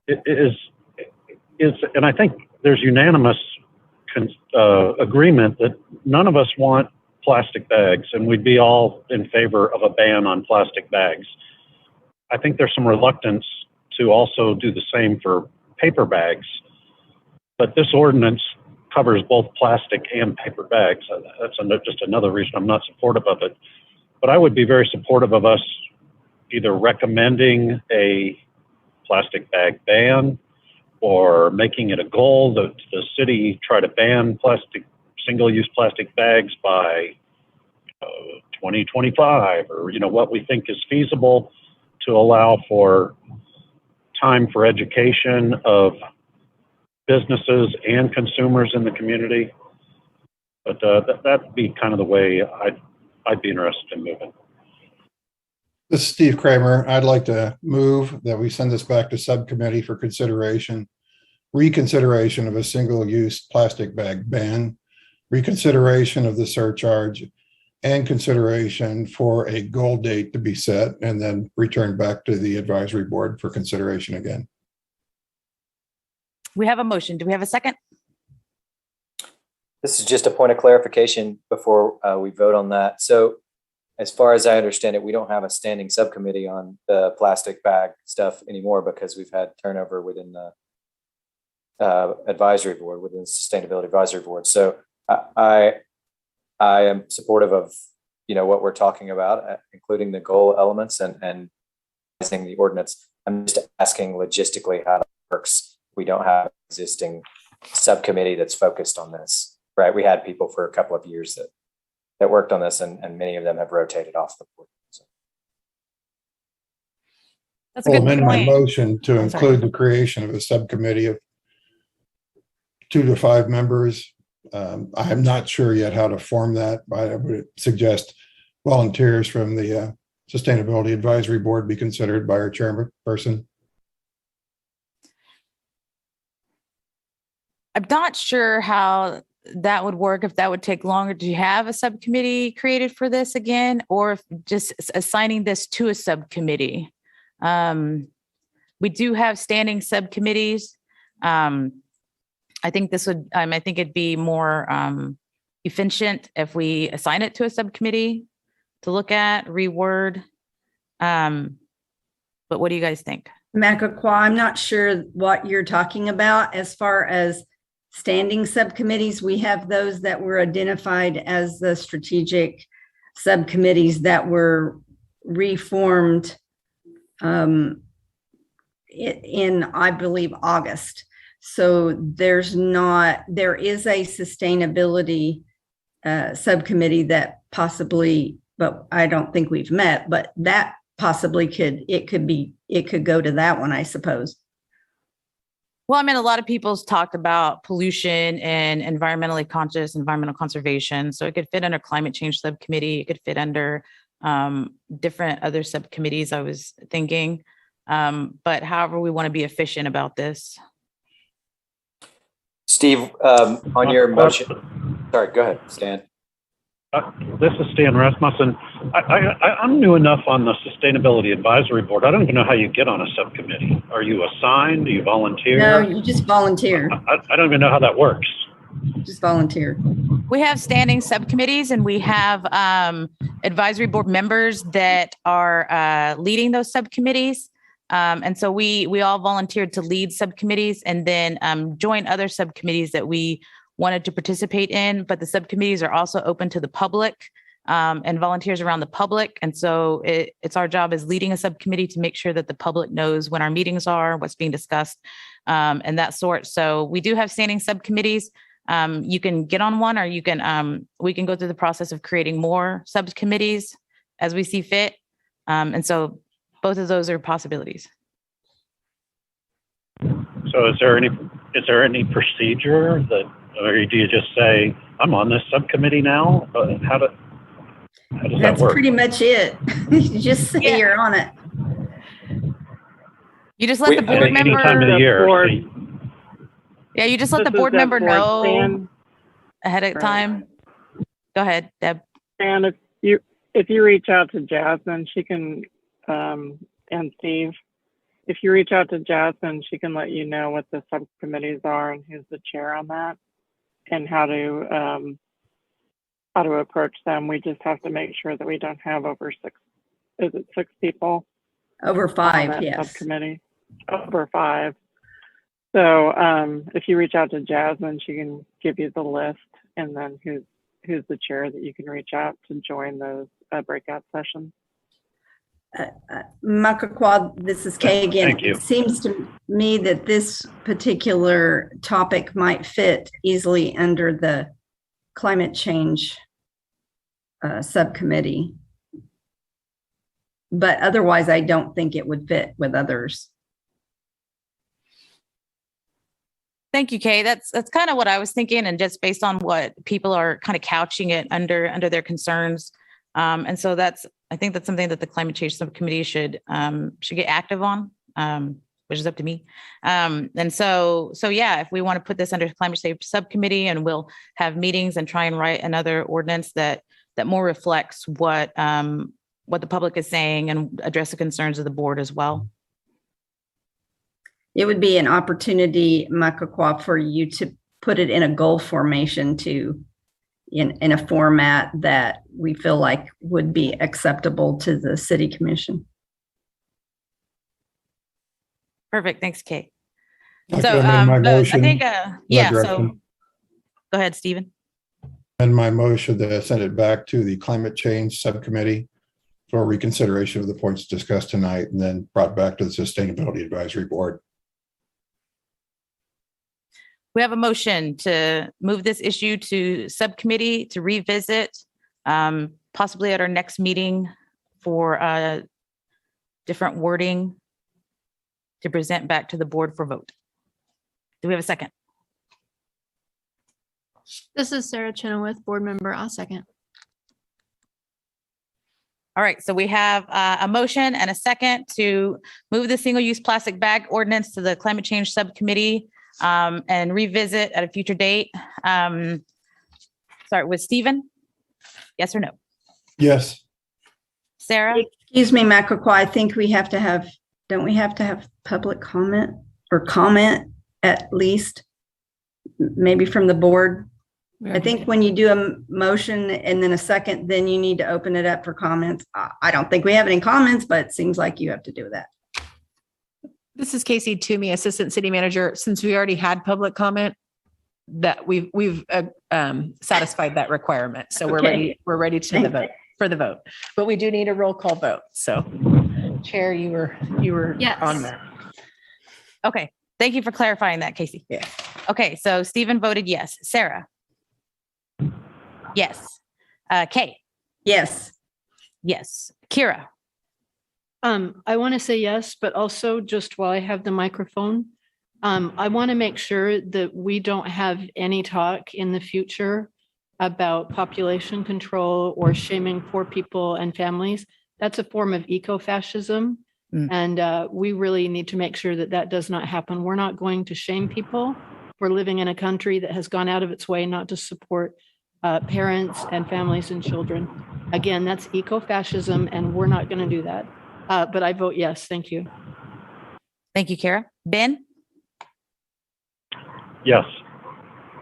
is, and I think there's unanimous agreement that none of us want plastic bags, and we'd be all in favor of a ban on plastic bags. I think there's some reluctance to also do the same for paper bags, but this ordinance covers both plastic and paper bags. That's just another reason I'm not supportive of it. But I would be very supportive of us either recommending a plastic bag ban or making it a goal that the city try to ban single-use plastic bags by 2025, or what we think is feasible to allow for time for education of businesses and consumers in the community. But that'd be kind of the way I'd be interested in moving. This is Steve Cramer. I'd like to move that we send this back to subcommittee for reconsideration of a single-use plastic bag ban, reconsideration of the surcharge, and consideration for a goal date to be set, and then return back to the advisory board for consideration again. We have a motion. Do we have a second? This is just a point of clarification before we vote on that. So as far as I understand it, we don't have a standing subcommittee on the plastic bag stuff anymore because we've had turnover within the advisory board, within the sustainability advisory board. So I am supportive of, what we're talking about, including the goal elements and the ordinance. I'm just asking logistically how it works. We don't have an existing subcommittee that's focused on this, right? We had people for a couple of years that worked on this, and many of them have rotated off the board. So. That's a good point. I'll amend my motion to include the creation of a subcommittee of 2 to 5 members. I'm not sure yet how to form that, but I would suggest volunteers from the Sustainability Advisory Board be considered by our chairperson. I'm not sure how that would work, if that would take longer to have a subcommittee created for this again, or if just assigning this to a subcommittee. We do have standing subcommittees. I think this would, I think it'd be more efficient if we assign it to a subcommittee to look at, reword. But what do you guys think? Macaqua, I'm not sure what you're talking about as far as standing subcommittees. We have those that were identified as the strategic subcommittees that were reformed in, I believe, August. So there is a sustainability subcommittee that possibly, but I don't think we've met, but that possibly it could go to that one, I suppose. Well, a lot of people's talked about pollution and environmentally conscious environmental conservation. So it could fit under climate change subcommittee. It could fit under different other subcommittees, I was thinking. But however we want to be efficient about this. Steve, on your motion, sorry, go ahead, Stan. This is Stan Rasmussen. I'm new enough on the Sustainability Advisory Board. I don't even know how you get on a subcommittee. Are you assigned? Do you volunteer? No, you just volunteer. I don't even know how that works. Just volunteer. We have standing subcommittees and we have advisory board members that are leading those subcommittees. And so we all volunteered to lead subcommittees and then join other subcommittees that we wanted to participate in, but the subcommittees are also open to the public and volunteers around the public. And so it's our job as leading a subcommittee to make sure that the public knows when our meetings are, what's being discussed, and that sort. So we do have standing subcommittees. You can get on one, or you can we can go through the process of creating more subcommittees as we see fit. And so both of those are possibilities. So is there any procedure that, or do you just say, I'm on this subcommittee now? How does that That's work? pretty much it. You just say you're on it. You just let the board member. Any time of the year. Yeah, you just let the board member know ahead of time. Go ahead, Deb. And if you reach out to Jasmine, she can, and Steve, if you reach out to Jasmine, she can let you know what the subcommittees are and who's the chair on that, and how to approach them. We just have to make sure that we don't have over six people? Over five, on that yes. Subcommittee. Over five. So if you reach out to Jasmine, she can give you the list, and then who's the chair that you can reach out to join those breakout sessions. Makakwa, this is Kay again. Thank you. It seems to me that this particular topic might fit easily under the climate change subcommittee. But otherwise, I don't think it would fit with others. Thank you, Kay. That's kind of what I was thinking, and just based on what people are kind of couching it under their concerns. And so I think that's something that the climate change subcommittee should get active on, which is up to me. And so yeah, if we want to put this under climate change subcommittee, and we'll have meetings and try and write another ordinance that more reflects what the public is saying and address the concerns of the board as well. It would be an opportunity, Makakwa, for you to put it in a goal formation in a format that we feel like would be acceptable to the city commission. Perfect. Thanks, Kay. I'd So like to amend my motion I think, yeah, so direction. go ahead, Stephen. And my motion to send it back to the climate change subcommittee for reconsideration of the points discussed tonight, and then brought back to the Sustainability Advisory Board. We have a motion to move this issue to subcommittee to revisit, possibly at our next meeting for different wording to present back to the board for vote. Do we have a second? This is Sarah Chenoweth, board member. I'll second. All right, so we have a motion and a second to move the single-use plastic bag ordinance to the climate change subcommittee and revisit at a future date. Start with Stephen. Yes or no? Yes. Sarah? Excuse me, Makakwa, I think don't we have to have public comment or comment at least, maybe from the board? I think when you do a motion and then a second, then you need to open it up for comments. I don't think we have any comments, but it seems like you have to do that. This is Casey Toomey, Assistant City Manager. Since we already had public comment, that we've satisfied that requirement. So we're ready to the vote. But we do need a roll call vote. So Chair, you were Yes. on there. Okay, thank you for clarifying that, Casey. Yeah. Okay, so Stephen voted yes. Sarah? Yes. Kay? Yes. Yes. Kira? I want to say yes, but also just while I have the microphone, I want to make sure that we don't have any talk in the future about population control or shaming poor people and families. That's a form of eco-fascism, And we really need to make sure that that does not happen. We're not going to shame people for living in a country that has gone out of its way not to support parents and families and children. Again, that's eco-fascism, and we're not going to do that. But I vote yes. Thank you. Thank you, Kara. Ben? Yes.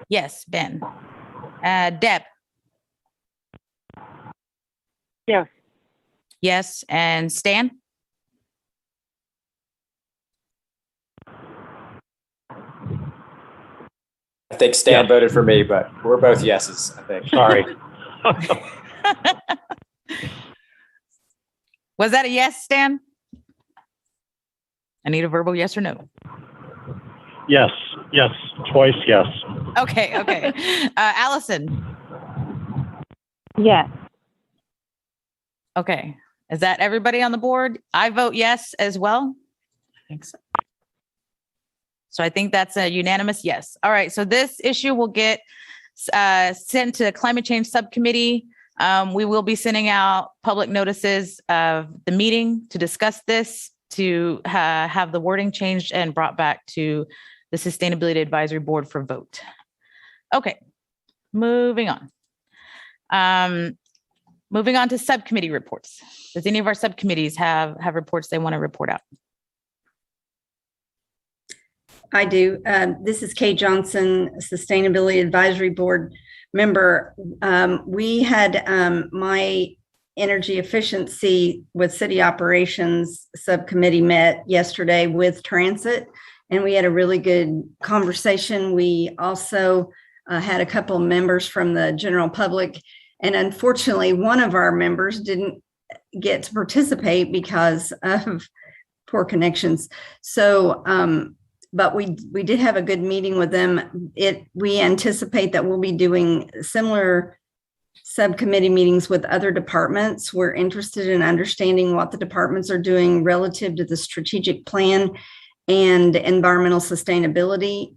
Yes, Ben. Deb? Yes. Yes. And Stan? I think Stan voted for me, but we're both yeses, I think. Sorry. Was that a yes, Stan? I need a verbal yes or no. Yes. Yes. Twice yes. Okay. Allison? Yes. Okay. Is that everybody on the board? I vote yes as well. I think so. So I think that's a unanimous yes. All right. So this issue will get sent to Climate Change Subcommittee. We will be sending out public notices of the meeting to discuss this, to have the wording changed and brought back to the Sustainability Advisory Board for vote. Okay. Moving on. Moving on to subcommittee reports. Does any of our subcommittees have reports they want to report out? I do. This is Kay Johnson, Sustainability Advisory Board member. We had my energy efficiency with city operations subcommittee met yesterday with transit, and we had a really good conversation. We also had a couple of members from the general public, and unfortunately, one of our members didn't get to participate because of poor connections. So, but we did have a good meeting with them. We anticipate that we'll be doing similar subcommittee meetings with other departments. We're interested in understanding what the departments are doing relative to the strategic plan and environmental sustainability.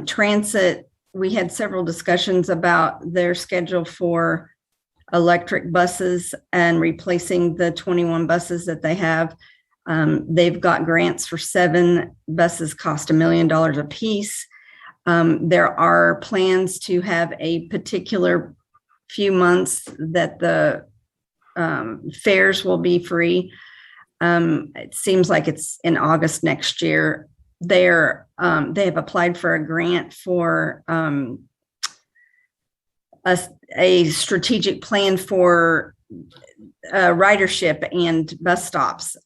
Transit, we had several discussions about their schedule for electric buses and replacing the 21 buses that they have. They've got grants for 7 buses, cost $1 million a piece. There are plans to have a particular few months that the fares will be free. It seems like it's in August next year. They have applied for a grant for a strategic plan for ridership and bus stops,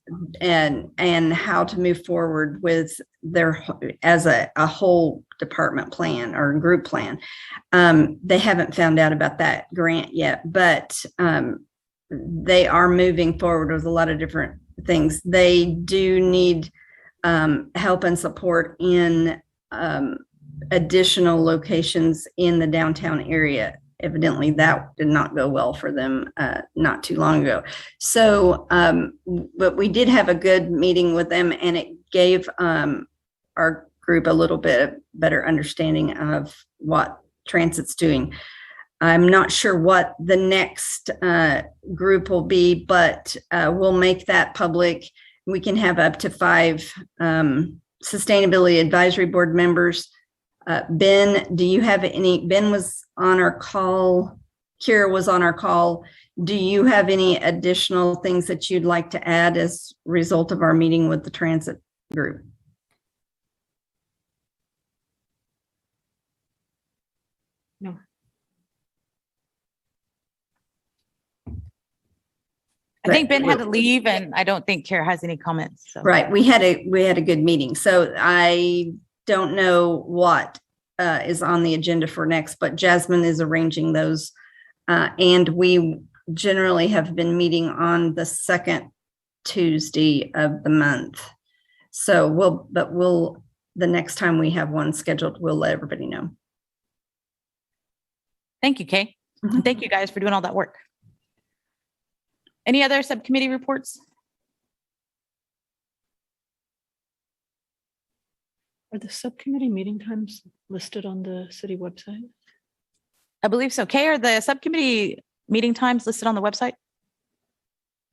and how to move forward with their as a whole department plan or group plan. They haven't found out about that grant yet, but they are moving forward with a lot of different things. They do need help and support in additional locations in the downtown area. Evidently that did not go well for them not too long ago. So, but we did have a good meeting with them, and it gave our group a little bit better understanding of what transit's doing. I'm not sure what the next group will be, but we'll make that public. We can have up to 5 Sustainability Advisory Board members. Ben, do you have any? Ben was on our call. Kira was on our call. Do you have any additional things that you'd like to add as a result of our meeting with the transit group? No. I think Ben had to leave, and I don't think Kara has any comments. So. Right. We had a good meeting. So I don't know what is on the agenda for next, but Jasmine is arranging those. And we generally have been meeting on the 2nd Tuesday of the month. So the next time we have one scheduled, we'll let everybody know. Thank you, Kay. And thank you guys for doing all that work. Any other subcommittee reports? Are the subcommittee meeting times listed on the city website? I believe so. Kay, are the subcommittee meeting times listed on the website?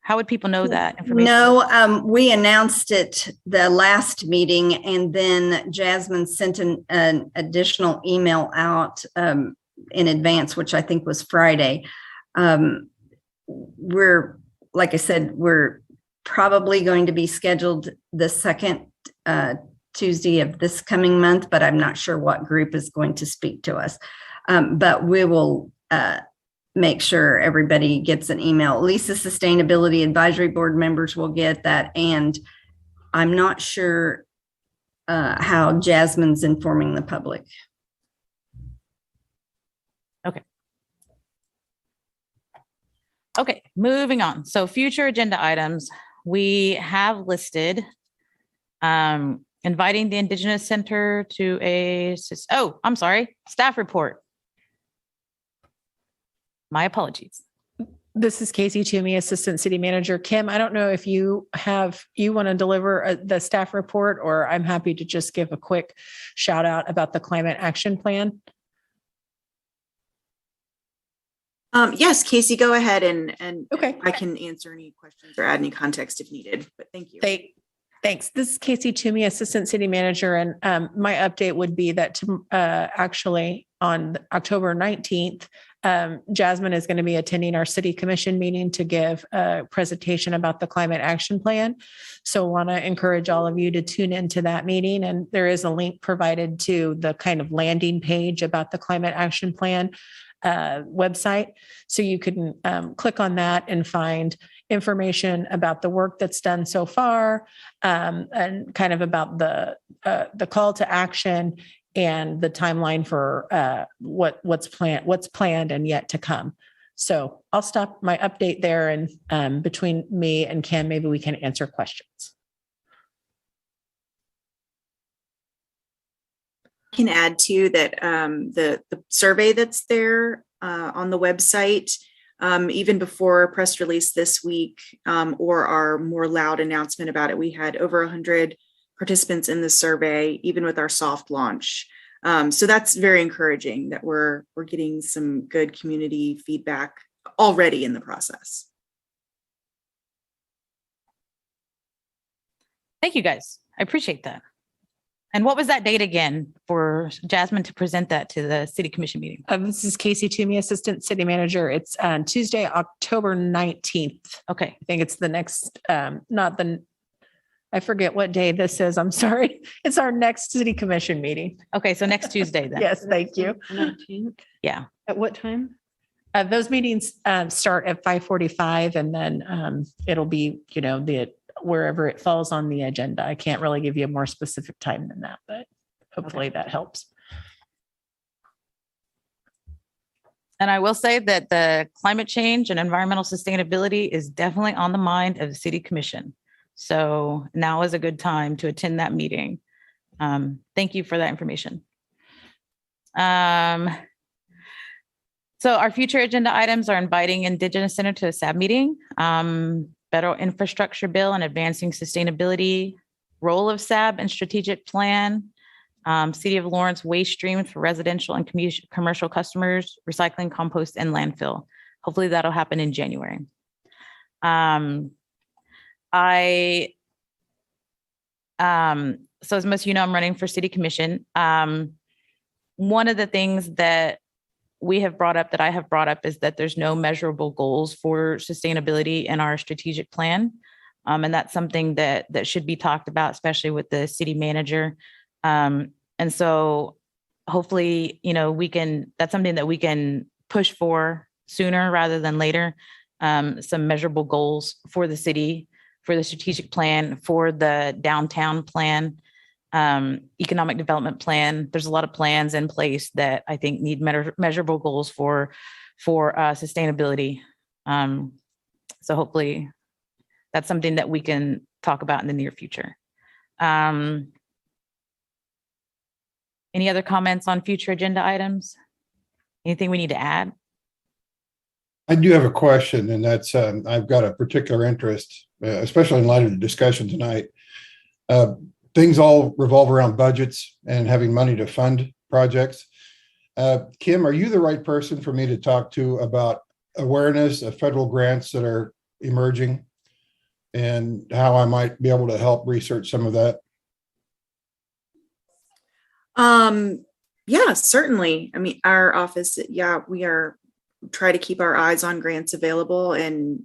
How would people know that information? No, we announced it the last meeting, and then Jasmine sent an additional email out in advance, which I think was Friday. We're, like I said, we're probably going to be scheduled the second Tuesday of this coming month, but I'm not sure what group is going to speak to us. But we will make sure everybody gets an email. At least the Sustainability Advisory Board members will get that. And I'm not sure how Jasmine's informing the public. Okay, moving on. So future agenda items, we have listed inviting the Indigenous Center to staff report. My apologies. This is Casey Toomey, Assistant City Manager. Kim, I don't know if you want to deliver the staff report, or I'm happy to just give a quick shout out about the climate action plan. Yes, Casey, go ahead and okay. I can answer any questions or add any context if needed, but thank you. Thanks. This is Casey Toomey, Assistant City Manager. And my update would be that actually on October 19th, Jasmine is going to be attending our City Commission meeting to give a presentation about the Climate Action Plan. So I want to encourage all of you to tune into that meeting. And there is a link provided to the kind of landing page about the Climate Action Plan website. So you can click on that and find information about the work that's done so far, and kind of about the call to action and the timeline for what's planned and yet to come. So I'll stop my update there, and between me and Kim, maybe we can answer questions. I can add too that the survey that's there on the website, even before press release this week, or our more loud announcement about it, we had over 100 participants in the survey, even with our soft launch. So that's very encouraging that we're getting some good community feedback already in the process. Thank you guys. I appreciate that. And what was that date again for Jasmine to present that to the City Commission meeting? This is Casey Toomey, Assistant City Manager. It's Tuesday, October 19th. Okay. I think it's the next, I forget what day this is. I'm sorry. It's our next City Commission meeting. Okay. So next Tuesday then. Yes, thank you. 19th. Yeah. At what time? Those meetings start at 5:45, and then it'll be, wherever it falls on the agenda. I can't really give you a more specific time than that, but hopefully that helps. And I will say that the climate change and environmental sustainability is definitely on the mind of the City Commission. So now is a good time to attend that meeting. Thank you for that information. So our future agenda items are inviting Indigenous Center to a SAB meeting, federal infrastructure bill and advancing sustainability, role of SAB and strategic plan, City of Lawrence waste streams for residential and commercial customers, recycling, compost, and landfill. Hopefully that'll happen in January. So as most of you know, I'm running for City Commission. One of the things that we have brought up, that I have brought up, is that there's no measurable goals for sustainability in our strategic plan. And that's something that should be talked about, especially with the city manager. And so hopefully, that's something that we can push for sooner rather than later. Some measurable goals for the city, for the strategic plan, for the downtown plan, economic development plan. There's a lot of plans in place that I think need measurable goals for sustainability. So hopefully that's something that we can talk about in the near future. Any other comments on future agenda items? Anything we need to add? I do have a question, and that's I've got a particular interest, especially in light of the discussion tonight. Things all revolve around budgets and having money to fund projects. Kim, are you the right person for me to talk to about awareness of federal grants that are emerging and how I might be able to help research some of that? Yeah, certainly. I mean, our office, we try to keep our eyes on grants available and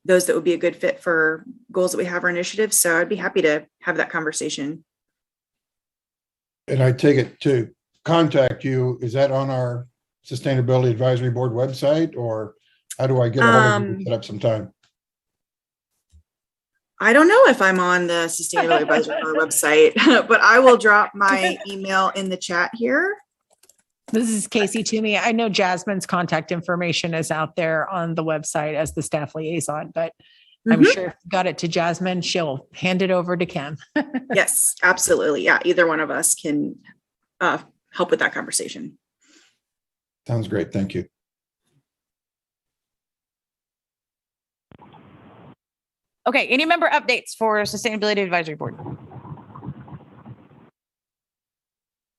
those that would be a good fit for goals that we have or initiatives. So I'd be happy to have that conversation. And I take it to contact you. Is that on our Sustainability Advisory Board website, or how do I get a hold of you to set up some time? I don't know if I'm on the Sustainability Advisory Board website, but I will drop my email in the chat here. This is Casey Toomey. I know Jasmine's contact information is out there on the website as the staff liaison, but I'm sure if you got it to Jasmine, she'll hand it over to Kim. Yes, absolutely. Yeah, either one of us can help with that conversation. Sounds great. Thank you. Okay, any member updates for Sustainability Advisory Board?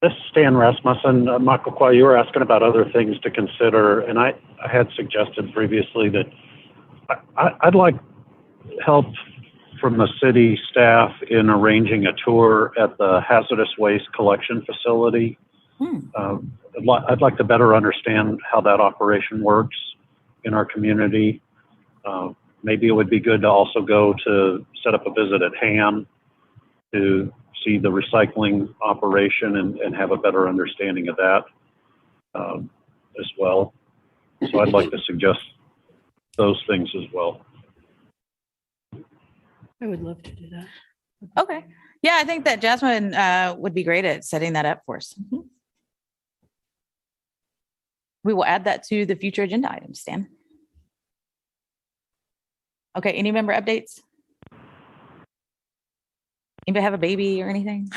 This is Stan Rasmussen. Michael, while you were asking about other things to consider, and I had suggested previously that I'd like help from the city staff in arranging a tour at the hazardous waste collection facility. I'd like to better understand how that operation works in our community. Maybe it would be good to also go to set up a visit at HAM to see the recycling operation and have a better understanding of that as well. So I'd like to suggest those things as well. I would love to do that. Okay. Yeah, I think that Jasmine would be great at setting that up for us. We will add that to the future agenda items, Stan. Okay, any member updates? Anybody have a baby or anything?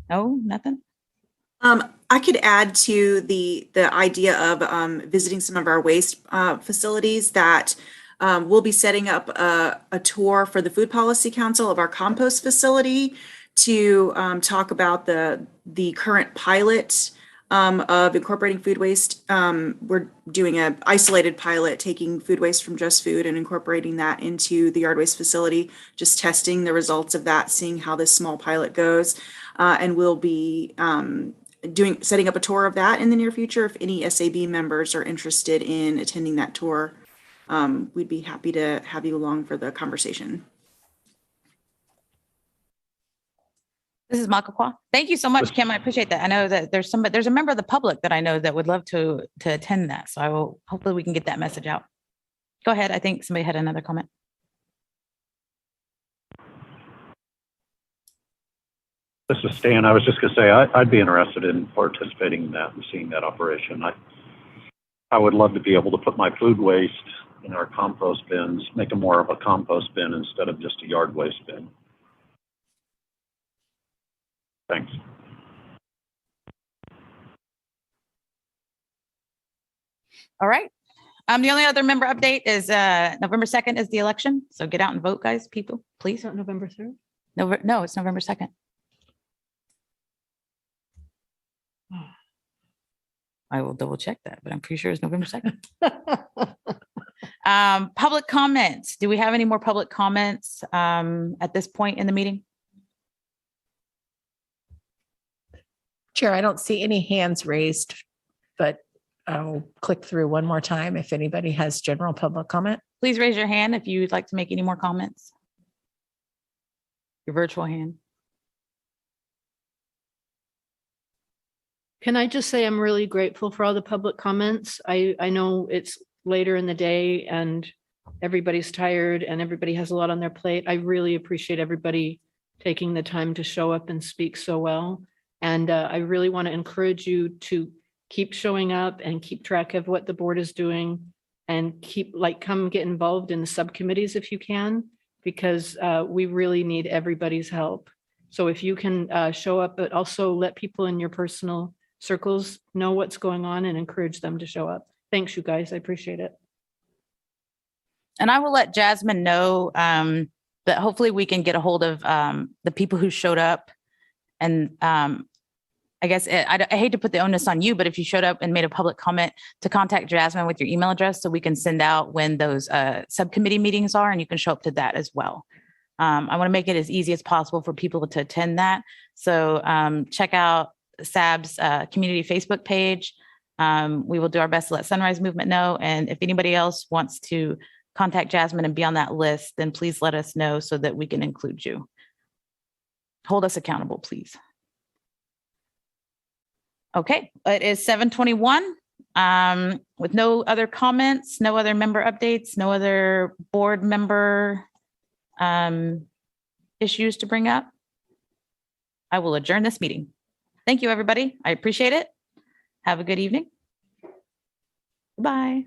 No, nothing? I could add to the idea of visiting some of our waste facilities that we'll be setting up a tour for the Food Policy Council of our compost facility to talk about the current pilot of incorporating food waste. We're doing an isolated pilot, taking food waste from Just Food and incorporating that into the yard waste facility, just testing the results of that, seeing how this small pilot goes. And we'll be setting up a tour of that in the near future. If any SAB members are interested in attending that tour, we'd be happy to have you along for the conversation. This is Makakwa. Thank you so much, Kim. I appreciate that. I know that there's a member of the public that I know that would love to attend that. So hopefully we can get that message out. Go ahead. I think somebody had another comment. This is Stan. I was just going to say I'd be interested in participating in that and seeing that operation. I would love to be able to put my food waste in our compost bins, make them more of a compost bin instead of just a yard waste bin. Thanks. All right. The only other member update is November 2nd is the election. So get out and vote, guys, people, please. Not November 3rd? No, it's November 2nd. I will double check that, but I'm pretty sure it's November 2nd. Public comments. Do we have any more public comments at this point in the meeting? Chair, I don't see any hands raised, but I'll click through one more time if anybody has general public comment. Please raise your hand if you'd like to make any more comments. Your virtual hand. Can I just say I'm really grateful for all the public comments. I know it's later in the day and everybody's tired and everybody has a lot on their plate. I really appreciate everybody taking the time to show up and speak so well. And I really want to encourage you to keep showing up and keep track of what the board is doing and come get involved in the subcommittees if you can, because we really need everybody's help. So if you can show up, but also let people in your personal circles know what's going on and encourage them to show up. Thanks, you guys. I appreciate it. And I will let Jasmine know that hopefully we can get a hold of the people who showed up and I guess I hate to put the onus on you, but if you showed up and made a public comment, to contact Jasmine with your email address so we can send out when those subcommittee meetings are, and you can show up to that as well. I want to make it as easy as possible for people to attend that. So check out SAB's community Facebook page. We will do our best to let Sunrise Movement know. And if anybody else wants to contact Jasmine and be on that list, then please let us know so that we can include you. Hold us accountable, please. Okay, it is 7:21. With no other comments, no other member updates, no other board member issues to bring up, I will adjourn this meeting. Thank you, everybody. I appreciate it. Have a good evening. Bye.